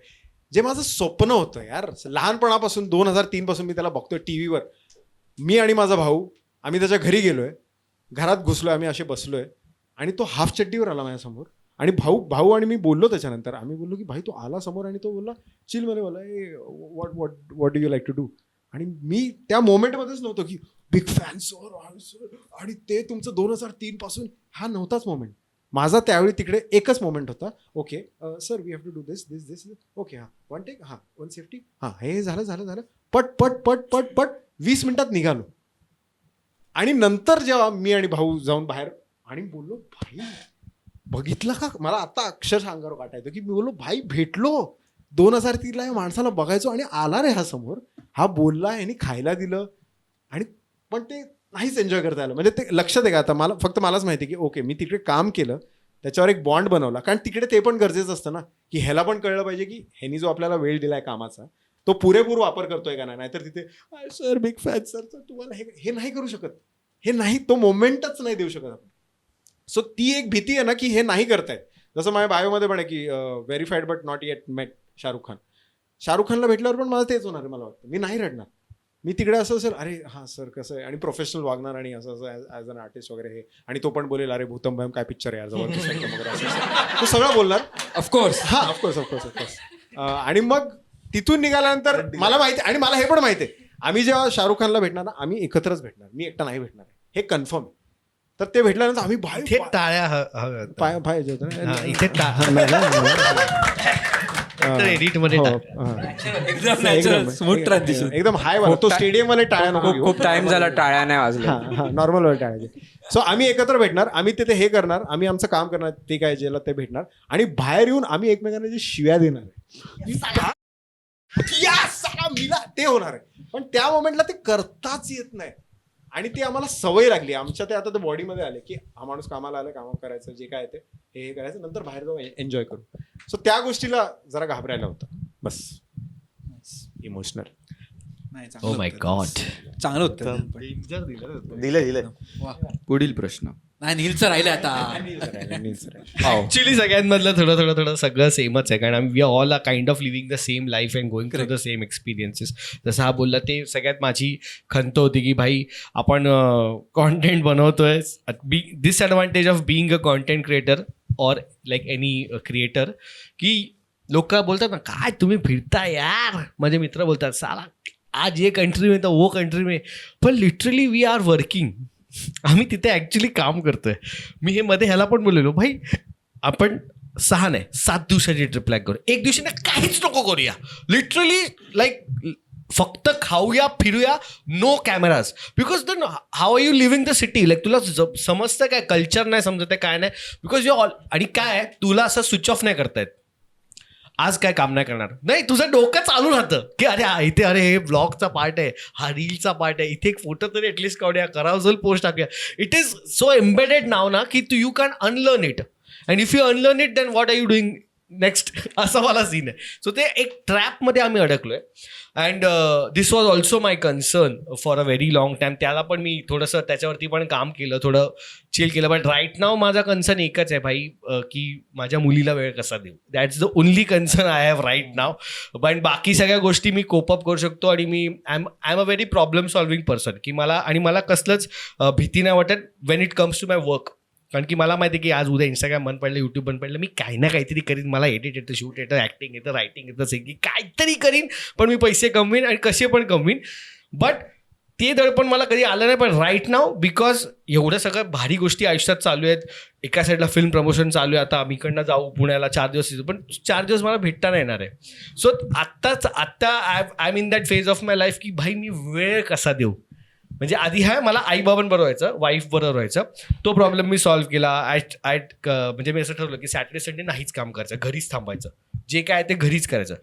जे माझं स्वप्न होतं यार लहानपणापासून, 2003 पासून मी त्याला बघतोय टीव्हीवर. मी आणि माझा भाऊ आम्ही त्याच्या घरी गेलोय, घरात घुसलोय, आम्ही असे बसलोय आणि तो हाफ चड्डीवर आला माझ्यासमोर आणि भाऊ आणि मी बोललो त्याच्यानंतर, आम्ही बोललो की भाई तो आला समोर आणि तो बोलला चिल मध्ये बोला ए what do you like to do. आणि मी त्या मोमेंटमध्येच नव्हतो की बिग फॅन सर आणि ते तुमचं 2003 पासून, हा नव्हताच मोमेंट माझा त्यावेळी. तिकडे एकच मोमेंट होता, okay sir we have to do this okay हां वन टेक हां वन सेफ्टी हां हे झालं पट 20 मिनिटात निघालो. आणि नंतर जेव्हा मी आणि भाऊ जाऊन बाहेर आणि बोललो भाई बघितलं का, मला आता अक्षरशः अंगावर काटायचं की मी बोललो भाई भेटलो 2003ला या माणसाला बघायचो आणि आला रे हा समोर, हा बोलला, यांनी खायला दिलं. आणि पण ते नाहीच एन्जॉय करता आलं. म्हणजे ते लक्षात आहे का आता मला, फक्त मलाच माहिती की ओके मी तिकडे काम केलं, त्याच्यावर एक बॉन्ड बनवला. कारण तिकडे ते पण गरजेचं असतं ना की ह्याला पण कळलं पाहिजे की ह्यानी जो आपल्याला वेळ दिलाय कामाचा तो पुरेपूर वापर करतोय का नाही. नाहीतर तिथे सर बिग फॅन सर तुम्हाला हे नाही करू शकत, हे नाही, तो मोमेंटच नाही देऊ शकत आपण. सो ती एक भीती आहे ना की हे नाही करतायत. जसं माझ्या बायोमध्ये पण आहे की व्हेरीफाईड बट नॉट येट मेट शाहरुख खानला भेटल्यावर पण मला तेच होणार आहे. मला वाटतं मी नाही रडणार. मी तिकडे असं असेल अरे हां सर कसं आहे, आणि प्रोफेशनल वागणार आणि असं ॲज अन आर्टिस्ट वगैरे हे. आणि तो पण बोलेल अरे भूतम भयम काय पिक्चर आहे यार जबरदस्त एकदम वगैरे असं तो सगळं बोलणार ऑफकोर्स. हां ऑफकोर्स. आणि मग तिथून निघाल्यानंतर मला माहिती, आणि मला हे पण माहिती आहे आम्ही जेव्हा शाहरुख खानला भेटणार ना आम्ही एकत्रच भेटणार, मी एकटा नाही भेटणार आहे, हे कन्फर्म. तर ते भेटल्यानंतर आम्ही इथे टाळ्या पाय इथे एडिट मध्ये स्मूथ ट्रान्झिशन एकदम हाय वाला तो स्टेडियम वाले टाळ्या नको घेऊ. खूप टाइम झाला टाळ्या नाही वाजल्या. नॉर्मल वाले टाळ्याचे. सो आम्ही एकत्र भेटणार, आम्ही तिथे हे करणार, आम्ही आमचं काम करणार, ते काय जेला ते भेटणार आणि बाहेर येऊन आम्ही एकमेकांना जे शिव्या देणार आहे ते होणार आहे. पण त्या मोमेंटला ते करताच येत नाही आणि ती आम्हाला सवय लागली. आमच्या ते आता ते बॉडीमध्ये आले की हा माणूस कामाला आला, काम करायचं, जे काय ते हे करायचं, नंतर बाहेर जाऊन एन्जॉय करू. सो त्या गोष्टीला जरा घाबरायला होतं बस. Emotional Oh my God. चांगलं होतं. दिलं पुढील प्रश्न. नाही नीलचं राहिलं आता. ऍक्च्युली सगळ्यांमधलं थोडं सगळं सेमच आहे. कारण we are all are kind of living the same life and going through the same experiences. जसं हा बोलला ते सगळ्यात माझी खंत होती की भाई आपण कॉन्टेंट बनवतोय. Disadvantage of being a content creator or like any creator की लोक बोलतात ना काय तुम्ही फिरता यार. माझे मित्र बोलतात साला आज ये कंट्री में तर वो कंट्री में, पण लिटरली वी आर वर्किंग. आम्ही तिथे ॲक्च्युली काम करतोय. मी हे मध्ये ह्याला पण बोललेलो भाई आपण 6 नाही 7 दिवसाची ट्रिप प्लॅन करू. एक दिवशी ना काहीच नको करूया. लिटरली लाईक फक्त खाऊया फिरूया, no cameras. Because then how are you living the city. Like तुला समजतं काय कल्चर नाही समजत आहे काय नाही. बिकॉज यू ऑल आणि काय तुला असं स्विच ऑफ नाही करतायत. आज काय काम नाही करणार नाही, तुझं डोकं चालू राहतं की अरे इथे अरे हे ब्लॉगचा पार्ट आहे, हा रीलचा पार्ट आहे, इथे एक फोटो तरी ॲटलिस्ट काढूया, करावं पोस्ट टाकूया. It is so embedded now ना की you can unlearn it. And if you unlearn it then what are you doing next, असा मला सीन आहे. सो ते एक ट्रॅपमध्ये आम्ही अडकलोय. And this was also my concern for a very long time. त्याला पण मी थोडंसं त्याच्यावरती पण काम केलं, थोडं चिल केलं. बट राईट नाव माझा कन्सर्न एकच आहे भाई की माझ्या मुलीला वेळ कसा देऊ. That's the only concern I have right now. पण बाकी सगळ्या गोष्टी मी कोप अप करू शकतो आणि मी I am a very problem solving person की मला कसलंच भीती नाही वाटत when it comes to my work. कारण की मला माहिती आहे की आज उद्या इंस्टाग्राम बंद पडलं, यूट्यूब बंद पडलं, मी काही ना काहीतरी करीन. मला एडिट येतं, शूट येतं, ॲक्टिंग येतं, रायटिंग येतं, सिंगिंग काहीतरी करीन. पण मी पैसे कमवीन आणि कसे पण कमवीन. बट ते दडपण मला कधी आलं नाही. पण राईट नाव बिकॉज एवढं सगळं भारी गोष्टी आयुष्यात चालू आहेत. एका साईडला फिल्म प्रमोशन चालू आहे. आता आम्ही इकडनं जाऊ पुण्याला 4 दिवस, पण 4 दिवस मला भेटता नाही येणार आहे. सो आत्ता I am in that phase of my life की भाई मी वेळ कसा देऊ. म्हणजे आधी मला आईबाबांबरोबर व्हायचं, वाईफ बरोबर व्हायचं. तो प्रॉब्लेम मी सॉल्व्ह केला. म्हणजे मी असं ठरवलं की सॅटर्डे संडे नाहीच काम करायचं, घरीच थांबायचं, जे काय ते घरीच करायचं.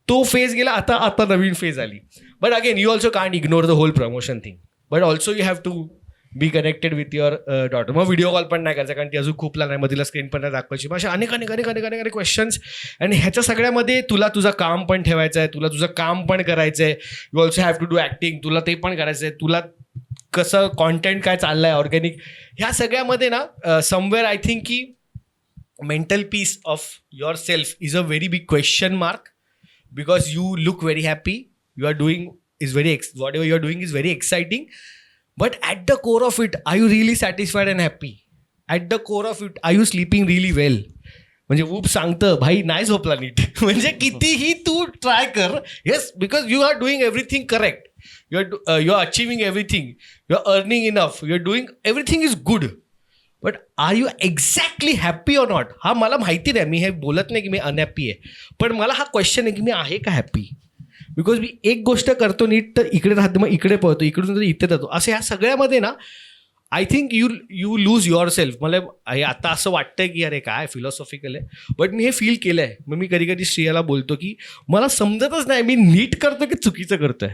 तो फेज गेला. आता नवीन फेज आली. But again you also can't ignore the whole promotion thing. But also you have to be connected with your daughter. मग व्हिडिओ कॉल पण नाही करायचा कारण ती अजून खूप लहान आहे, मग तिला स्क्रीन पण नाही दाखवायची. मग अशा अनेक क्वेश्चन्स. आणि ह्याच्या सगळ्यामध्ये तुला तुझं काम पण ठेवायचं आहे, तुला तुझं काम पण करायचं आहे. You also have to do acting, तुला ते पण करायचं आहे. तुला कसं कॉन्टेंट काय चाललं आहे ऑर्गॅनिक, ह्या सगळ्यामध्ये ना समवेअर आय थिंक की mental peace of your self is a very big question mark. Because you look very happy, you are doing is very whatever you are doing is very exciting. But at the core of it, are you really satisfied and happy? At the core of it, are you sleeping really well? म्हणजे वूप सांगतं भाई नाही झोपला नीट. म्हणजे कितीही तू ट्राय कर, yes, because you are doing everything correct, you are achieving everything, you are earning enough, you are doing everything is good, but are you exactly happy or not? हा मला माहिती नाही, मी हे बोलत नाही की मी अनहॅप्पी आहे, पण मला हा क्वेश्चन आहे की मी आहे का हॅप्पी? बिकॉज मी एक गोष्ट करतो नीट तर इकडे राहतो, मग इकडे पळतो, इकडून तर इथे जातो, असं ह्या सगळ्यामध्ये ना I think you lose your self. मला हे आता असं वाटतंय की अरे काय फिलॉसॉफिकल आहे, बट मी हे फील केलं आहे. मग मी कधी कधी श्रेयाला बोलतो की मला समजतच नाही मी नीट करतो की चुकीचं करतोय.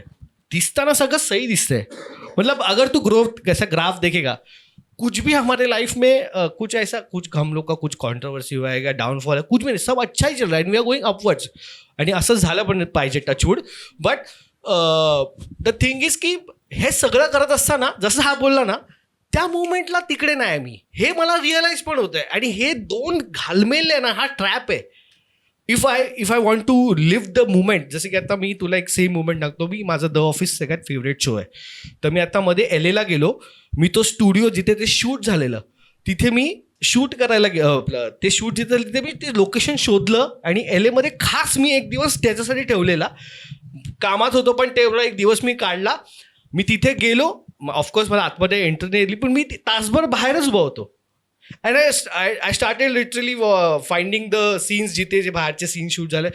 दिसताना सगळं सही दिसतंय, मतलब अगर तू ग्रोथ कैसा ग्राफ देखेगा, कुछ भी हमारे लाइफ में कुछ ऐसा, कुछ हम लोग का कुछ कॉन्ट्रोवर्सी हुआ है या डाउनफॉल है, कुछ भी नहीं, सब अच्छा ही चल रहा है, वी आर गोइंग अपवर्ड्स. आणि असं झालं पण पाहिजे, touchwood. But the thing is की हे सगळं करत असताना जसं हा बोलला ना, त्या मुवमेंटला तिकडे नाही मी, हे मला रिअलाइज पण होतंय. आणि हे दोन घालमेल ना, हा ट्रॅप आहे. If I want to live the movement, जसं की आता मी तुला एक सेम मुवमेंट टाकतो, मी माझं द ऑफिस सगळ्यात फेवरेट शो आहे. तर मी आता मध्ये LA ला गेलो, मी तो स्टुडिओ जिथे ते शूट झालेलं तिथे मी शूट करायला ते शूट जिथे तिथे मी ते लोकेशन शोधलं, आणि LA मध्ये खास मी एक दिवस त्याच्यासाठी ठेवलेला. कामात होतो पण तेवढा एक दिवस मी काढला. मी तिथे गेलो, ऑफकोर्स मला आतमध्ये एंट्री नाही दिली, पण मी तासभर बाहेरच उभा होतो. And I started literally finding the scenes जिथे जे बाहेरचे सीन शूट झाले.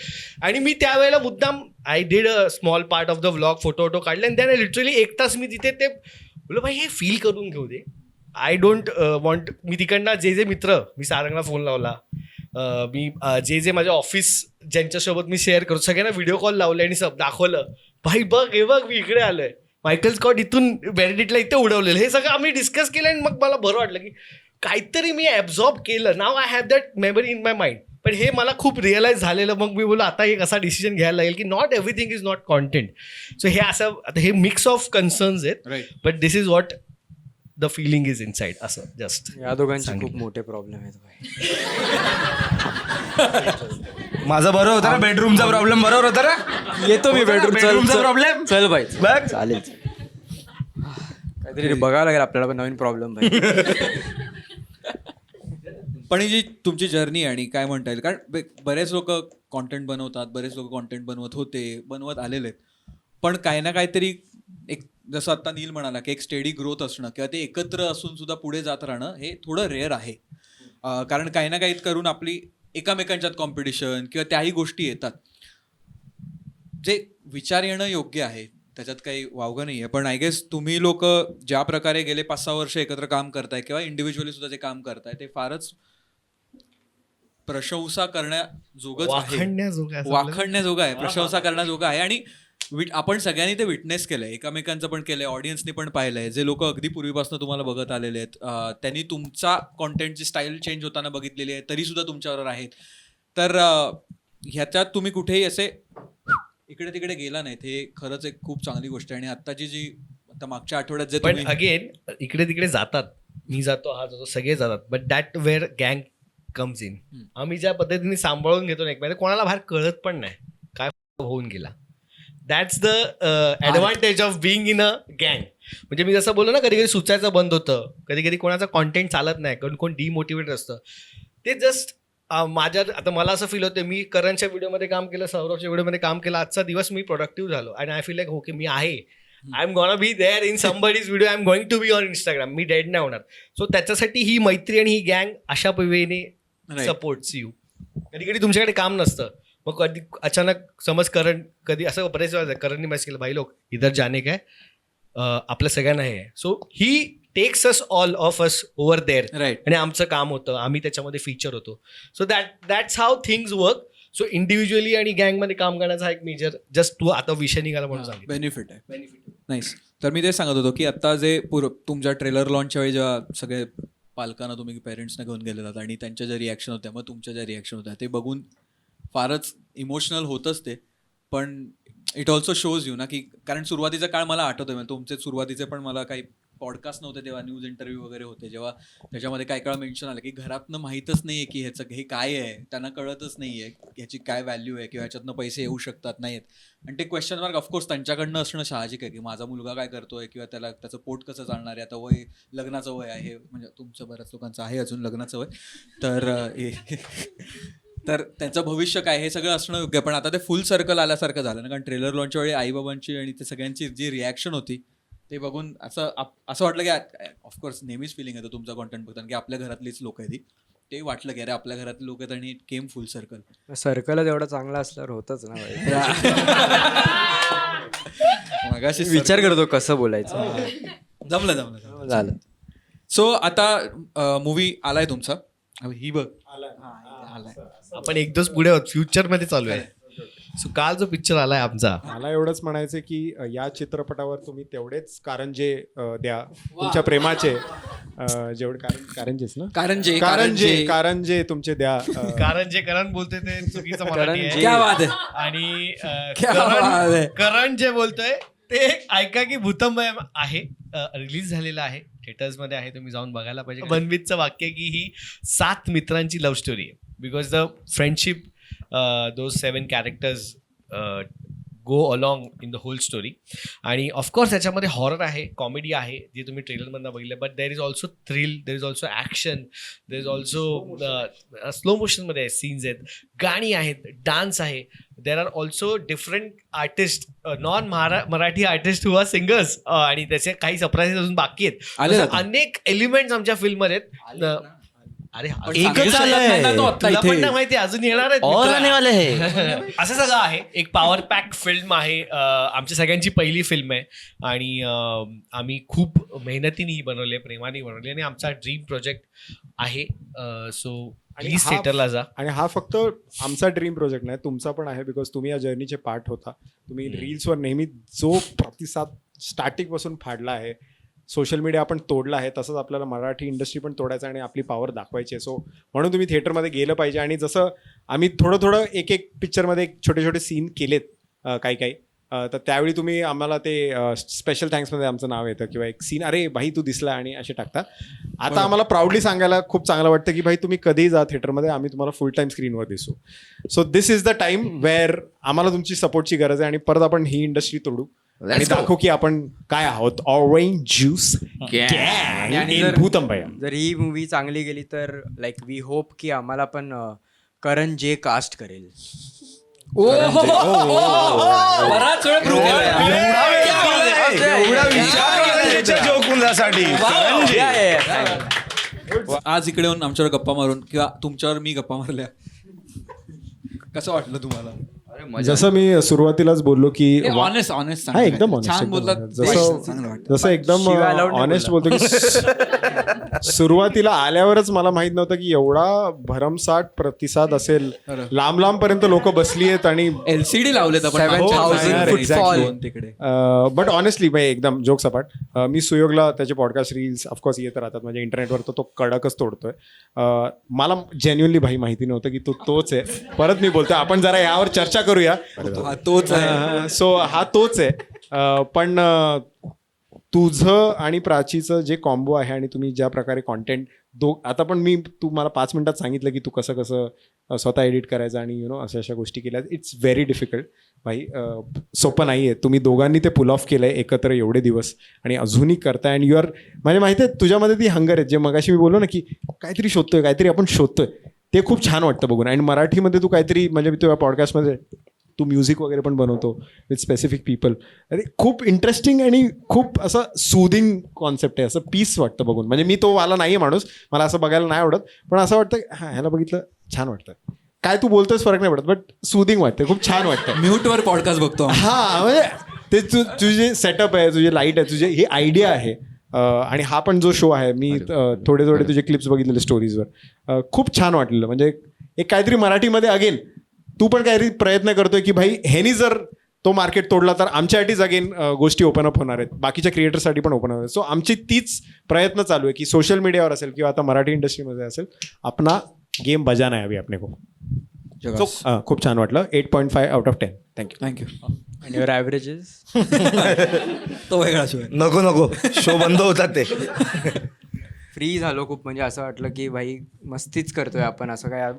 आणि मी त्यावेळेला मुद्दाम I did a small part of the vlog, photo काढले, आणि त्याने लिटरली 1 तास मी तिथे ते बोललो भाई हे फील करून घेऊ दे. आय डोंट वॉन्ट, मी तिकडनं जे मित्र, मी सारंगला फोन लावला, मी जे माझे ऑफिस ज्यांच्यासोबत मी शेअर करतो सगळ्यांना व्हिडिओ कॉल लावले आणि सब दाखवलं, भाई बघ हे बघ मी इकडे आलोय, मायकल स्कॉट इथून बेनेडिक्टला इथे उडवलेलं, हे सगळं आम्ही डिस्कस केलं. आणि मग मला बरं वाटलं की काहीतरी मी ॲब्झॉर्ब केलं. Now I have that memory in my mind. पण हे मला खूप रिअलाईज झालेलं. मग मी बोललो आता एक असा डिसिजन घ्यायला लागेल की not everything is not content. So हे असं आता हे मिक्स ऑफ कन्सर्न्स आहेत, right. But this is what the feeling is inside. असं जस्ट या दोघांचे खूप मोठे प्रॉब्लेम आहेत भाई. माझं बरं होतं ना, बेडरूमचा प्रॉब्लेम बरोबर होता ना. येतो मी बेडरूम, बेडरूमचा प्रॉब्लेम चल भाई, बघ. चालेल. काहीतरी बघावं लागेल आपल्याला पण नवीन प्रॉब्लेम भाई. पण ही जी तुमची जर्नी आणि काय म्हणता येईल, कारण बरेच लोक कॉन्टेंट बनवतात, बरेच लोक कॉन्टेंट बनवत होते, बनवत आलेले आहेत, पण काही ना काहीतरी एक, जसं आता नील म्हणाला की एक स्टेडी ग्रोथ असणं किंवा ते एकत्र असून सुद्धा पुढे जात राहणं हे थोडं रेअर आहे. कारण काही ना काही करून आपली एकामेकांच्यात कॉम्पिटिशन किंवा त्याही गोष्टी येतात, जे विचार येणं योग्य आहे, त्याच्यात काही वावगं नाही आहे. पण आय गेस तुम्ही लोक ज्या प्रकारे गेले 5-6 वर्ष एकत्र काम करताय किंवा इंडिव्हिज्युअली सुद्धा जे काम करताय ते फारच प्रशंसा करण्याजोगंच आहे, वाखणण्याजोगं आहे, प्रशंसा करण्याजोगं आहे. आणि आपण सगळ्यांनी ते विटनेस केलंय, एकमेकांचं पण केलंय, ऑडियन्सनी पण पाहिलंय. जे लोक अगदी पूर्वीपासून तुम्हाला बघत आलेले आहेत, त्यांनी तुमचा कॉन्टेंटची स्टाईल चेंज होताना बघितलेली आहे, तरी सुद्धा तुमच्यावर आहेत. तर ह्याच्यात तुम्ही कुठेही असे इकडे तिकडे गेला नाहीत, हे खरंच एक खूप चांगली गोष्ट आहे. आणि आत्ताची जी आता मागच्या आठवड्यात जे पण तुम्ही अगेन इकडे तिकडे जातात, मी जातो, हा जातो, सगळे जातात, बट दॅट वेअर गँग कम्स इन. आम्ही ज्या पद्धतीने सांभाळून घेतो ना एकमेकांना, कोणाला बाहेर कळत पण नाही काय होऊन गेला. That's the advantage of being in a गँग. म्हणजे मी जसं बोललो ना, कधी कधी सुचायचं बंद होतं, कधी कधी कोणाचं कॉन्टेंट चालत नाही, कोण डिमोटिवेटेड असतं. ते जस्ट माझ्या, आता मला असं फील होतं, मी करणच्या व्हिडिओमध्ये काम केलं, सौरभच्या व्हिडिओमध्ये काम केलं, आजचा दिवस मी प्रोडक्टिव्ह झालो. आणि आय फील लाईक ओके मी आहे, I am gonna be there in somebody's video, I am going to be on Instagram, मी डेड नाही होणार. सो त्याच्यासाठी ही मैत्री आणि ही गँग अशा वेने सपोर्ट्स यू. कधी कधी तुमच्याकडे काम नसतं, मग कधी अचानक समज करण, कधी असं बरेच वेळा करणनी मेसेज केलं, भाई लोक इधर जाणे काय, आपल्या सगळ्यांना हे आहे. सो ही takes us all of us over there, right. आणि आमचं काम होतं, आम्ही त्याच्यामध्ये फीचर होतो. So that's how things work. So individually आणि गँगमध्ये काम करण्याचा हा एक मेजर, जस्ट तू आता विषय निघाला म्हणून सांगितलं, बेनिफिट आहे. नाईस. तर मी ते सांगत होतो की आता जे तुमच्या ट्रेलर लॉन्चच्या वेळी जेव्हा सगळे पालकांना तुम्ही पेरेंट्सना घेऊन गेलेलात आणि त्यांच्या ज्या रिॲक्शन होत्या, मग तुमच्या ज्या रिॲक्शन होत्या, ते बघून फारच इमोशनल होतंच ते. पण इट ऑल्सो शोज यू ना की, कारण सुरुवातीचा काळ मला आठवतोय, तुमचे सुरुवातीचे पण मला काही पॉडकास्ट नव्हते तेव्हा न्यूज इंटरव्ह्यू वगैरे होते, जेव्हा त्याच्यामध्ये काय काळ मेन्शन आलं की घरातनं माहीतच नाही आहे की ह्याचं हे काय आहे, त्यांना कळतच नाही आहे ह्याची काय व्हॅल्यू आहे किंवा ह्याच्यातनं पैसे येऊ शकतात नाहीत. आणि ते क्वेश्चन मार्क ऑफकोर्स त्यांच्याकडनं असणं साहजिक आहे की माझा मुलगा काय करतोय किंवा त्याला त्याचं पोट कसं चालणार आहे, आता वय लग्नाचं वय आहे, म्हणजे तुमचं बऱ्याच लोकांचं आहे अजून लग्नाचं वय, तर त्याचं भविष्य काय हे सगळं असणं योग्य. पण आता ते फुल सर्कल आल्यासारखं झालं ना, कारण ट्रेलर लॉन्चच्या वेळी आईबाबांची आणि ते सगळ्यांची जी रिॲक्शन होती ते बघून असं वाटलं की ऑफकोर्स नेहमीच फिलिंग येतं तुमचा कॉन्टेंट बघताना की आपल्या घरातलीच लोक आहेत ते वाटलं की अरे आपल्या घरातले लोक आहेत आणि इट केम फुल सर्कल. सर्कलच एवढा चांगला असल्यावर होतच ना भाई. मगाशी विचार करतो कसं बोलायचं. जमलं झालं. सो आता मूवी आलाय तुमचा, ही बघ आलाय. आपण एक दिवस पुढे आहोत, फ्युचर मध्ये चालू आहे. सो काल जो पिक्चर आलाय आमचा, मला एवढंच म्हणायचं की या चित्रपटावर तुम्ही तेवढेच कारंजे द्या तुमच्या प्रेमाचे, जेवढे कारंजेच ना, कारंजे तुमचे द्या. कारण जे करण बोलतोय ते चुकीचं मराठी आहे. क्या बात आहे. आणि क्या बात आहे. करण जे बोलतोय ते ऐका की भूतंबय आहे, रिलीज झालेला आहे, थिएटर्समध्ये आहे, तुम्ही जाऊन बघायला पाहिजे. मनमीतचं वाक्य की ही 7 मित्रांची लव्ह स्टोरी आहे, because the friendship those 7 characters go along in the whole story. आणि ऑफकोर्स त्याच्यामध्ये हॉरर आहे, कॉमेडी आहे, जे तुम्ही ट्रेलरमधनं बघितलं, but there is also thrill, there is also action, there is also slow मोशनमध्ये सीन्स आहेत, गाणी आहेत, डान्स आहे. There are also different artist, non Marathi artist who are singers, आणि त्याचे काही सरप्राईजेस अजून बाकी आहेत. अनेक एलिमेंट्स आमच्या फिल्ममध्ये आहेत. अरे एकच आलंय. तुला पण नाही माहिती, अजून येणार आहेत. असं सगळं आहे. एक पॉवर पॅक फिल्म आहे, आमच्या सगळ्यांची पहिली फिल्म आहे आणि आम्ही खूप मेहनतीने ही बनवली आहे, प्रेमाने बनवली, आणि आमचा ड्रीम प्रोजेक्ट आहे. सो प्लीज थिएटरला जा. आणि हा फक्त आमचा ड्रीम प्रोजेक्ट नाही, तुमचा पण आहे, बिकॉज तुम्ही या जर्नीचे पार्ट होता. तुम्ही रील्सवर नेहमी जो प्रतिसाद स्टार्टिंग पासून फाडला आहे, सोशल मीडिया आपण तोडला आहे, तसंच आपल्याला मराठी इंडस्ट्री पण तोडायचं आणि आपली पॉवर दाखवायची आहे. सो म्हणून तुम्ही थिएटरमध्ये गेलं पाहिजे. आणि जसं आम्ही थोडं एक पिक्चरमध्ये छोटे सीन केलेत काही तर त्यावेळी तुम्ही आम्हाला ते स्पेशल थँक्समध्ये आमचं नाव येतं किंवा एक सीन, अरे भाई तू दिसला, आणि असे टाकता. आता आम्हाला प्राऊडली सांगायला खूप चांगलं वाटतं की भाई तुम्ही कधीही जा थिएटरमध्ये, आम्ही तुम्हाला फुल टाईम स्क्रीनवर दिसू. So this is the time where आम्हाला तुमची सपोर्टची गरज आहे, आणि परत आपण ही इंडस्ट्री तोडू आणि दाखवू की आपण काय आहोत. ऑरेंज ज्यूस भूतंबया. जर ही मूवी चांगली गेली तर लाईक वी होप की आम्हाला पण करण जे कास्ट करेल. बराच वेळ prove केलाय. आज इकडे येऊन आमच्यावर गप्पा मारून किंवा तुमच्यावर मी गप्पा मारल्या, कसं वाटलं तुम्हाला? जसं मी सुरुवातीलाच बोललो की ऑनेस्ट हा एकदम छान बोललात. जसं एकदम ऑनेस्ट बोलतो की सुरुवातीला आल्यावरच मला माहित नव्हतं की एवढा भरमसाठ प्रतिसाद असेल. लांब पर्यंत लोक बसली आहेत आणि LCD लावलेत आपण 7,000 फुटफॉल तिकडे. बट ऑनेस्टली भाई एकदम जोक सपाट. मी सुयोगला त्याचे पॉडकास्ट रील्स ऑफकोर्स येत राहतात म्हणजे इंटरनेटवर, तो कडकच तोडतोय. मला जेन्युअनली भाई माहिती नव्हतं की तोच आहे. परत मी बोलतोय आपण जरा यावर चर्चा करूया. तोच आहे. सो हा तोच आहे. पण तुझं आणि प्राचीचं जे कॉम्बो आहे आणि तुम्ही ज्या प्रकारे कॉन्टेंट आता पण तू मला 5 मिनिटात सांगितलं की तू कसं स्वतः एडिट करायचं आणि अशा गोष्टी केल्या. इट्स व्हेरी डिफिकल्ट भाई, सोपं नाही आहे. तुम्ही दोघांनी ते पुल ऑफ केलं आहे एकत्र एवढे दिवस आणि अजूनही करताय. अँड यू आर, म्हणजे माहिती आहे तुझ्यामध्ये ती हंगर आहे जे मगाशी मी बोललो ना की काहीतरी शोधतोय, काहीतरी आपण शोधतोय. ते खूप छान वाटतं बघून. आणि मराठीमध्ये तू काहीतरी, म्हणजे मी तुझ्या पॉडकास्टमध्ये तू म्युझिक वगैरे पण बनवतो विथ स्पेसिफिक पीपल. अरे खूप इंटरेस्टिंग आणि खूप असं सुदिंग कॉन्सेप्ट आहे. असं पीस वाटतं बघून. म्हणजे मी तो वाला नाही आहे माणूस, मला असं बघायला नाही आवडत, पण असं वाटतं हां ह्याला बघितलं छान वाटतं. काय तू बोलतोयस फरक नाही पडत, बट सुदिंग वाटतं, खूप छान वाटतं. म्यूटवर पॉडकास्ट बघतो. हां म्हणजे ते तुझे सेटअप आहे, तुझे लाईट आहे, तुझे ही आयडिया आहे. आणि हा पण जो शो आहे, मी थोडे तुझे क्लिप्स बघितलेले स्टोरीजवर, खूप छान वाटलेलं. म्हणजे एक काहीतरी मराठीमध्ये अगेन तू पण काहीतरी प्रयत्न करतोय की भाई ह्यानी जर तो मार्केट तोडला तर आमच्यासाठीच अगेन गोष्टी ओपन अप होणार आहेत, बाकीच्या क्रिएटर्ससाठी पण ओपन होणार आहेत. सो आमची तीच प्रयत्न चालू आहे की सोशल मीडियावर असेल किंवा आता मराठी इंडस्ट्रीमध्ये असेल, अपना गेम बजाना है अभी अपने को. जगास. खूप छान वाटलं. 8.5 आउट ऑफ 10. थँक्यू. थँक्यू. आणि युअर ॲव्हरेजेस तो वेगळा शो आहे. नको शो बंद होतात ते. फ्री झालो खूप, म्हणजे असं वाटलं की भाई मस्तीच करतोय आपण, असं काय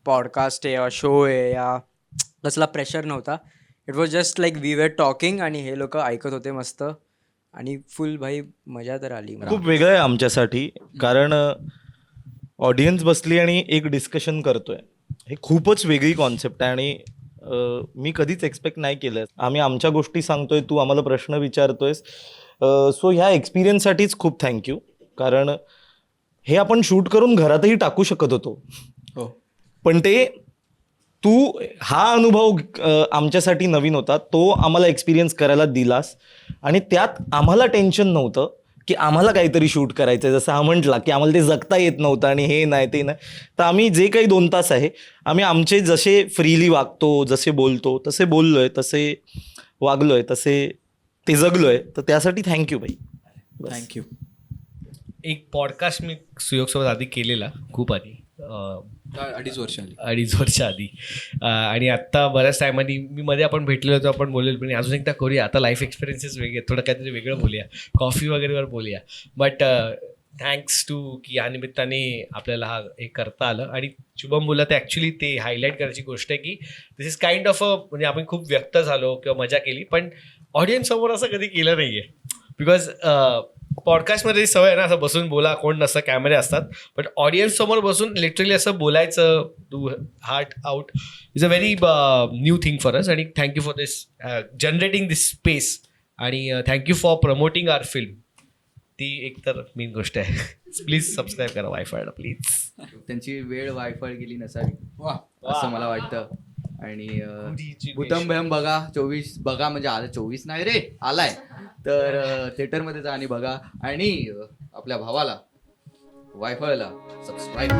पॉडकास्ट आहे या शो आहे या कसला प्रेशर नव्हता. It was just like we were talking आणि हे लोक ऐकत होते मस्त, आणि फुल भाई मजा तर आली. खूप वेगळं आहे आमच्यासाठी, कारण ऑडियन्स बसली आणि एक डिस्कशन करतोय, हे खूपच वेगळी कॉन्सेप्ट आहे. आणि मी कधीच एक्सपेक्ट नाही केलं. आम्ही आमच्या गोष्टी सांगतोय, तू आम्हाला प्रश्न विचारतोयस. सो ह्या एक्सपिरियन्ससाठीच खूप थँक्यू, कारण हे आपण शूट करून घरातही टाकू शकत होतो. हो. पण ते तू हा अनुभव आमच्यासाठी नवीन होता, तो आम्हाला एक्सपिरियन्स करायला दिलास. आणि त्यात आम्हाला टेन्शन नव्हतं की आम्हाला काहीतरी शूट करायचं आहे. जसं हा म्हटला की आम्हाला ते जगता येत नव्हतं आणि हे नाही ते नाही. तर आम्ही जे काही 2 तास आहे, आम्ही आमचे जसे फ्रीली वागतो, जसे बोलतो तसे बोललोय, तसे वागलोय, तसे ते जगलोय. तर त्यासाठी थँक्यू भाई. थँक्यू. एक पॉडकास्ट मी सुयोगसोबत आधी केलेला, खूप आधी, 2.5 वर्ष आली. 2.5 वर्ष आधी. आणि आत्ता बऱ्याच टायमानी मी मध्ये आपण भेटलेलो होतो, आपण बोललेलो, पण अजून एकदा करूया. आता लाईफ एक्सपिरियन्सेस वेगळे, थोडं काहीतरी वेगळं बोलूया, कॉफी वगैरेवर बोलूया. बट थँक्स टू की या निमित्ताने आपल्याला हा हे करता आलं. आणि शुभम बोलला ते ॲक्च्युली ते हायलाईट करायची गोष्ट आहे की दिस इज काइंड ऑफ म्हणजे आपण खूप व्यक्त झालो किंवा मजा केली, पण ऑडियन्स समोर असं कधी केलं नाही आहे. बिकॉज पॉडकास्टमध्ये सवय आहे ना, असं बसून बोला, कोण नसतं, कॅमेरे असतात, बट ऑडियन्स समोर बसून लिटरली असं बोलायचं, to heart out is a very new thing for us. आणि thank you for this generating this space, आणि thank you for promoting our film. ती एक तर मेन गोष्ट आहे. प्लीज सबस्क्राईब करा वायफायला प्लीज. त्यांची वेळ वायफळ गेली नसावी वा. असं मला वाटतं. आणि भूतम भयम बघा 24 बघा, म्हणजे आता 24 नाही रे, आलाय तर थिएटरमध्ये जा आणि बघा. आणि आपल्या भावाला वायफळला सबस्क्राईब.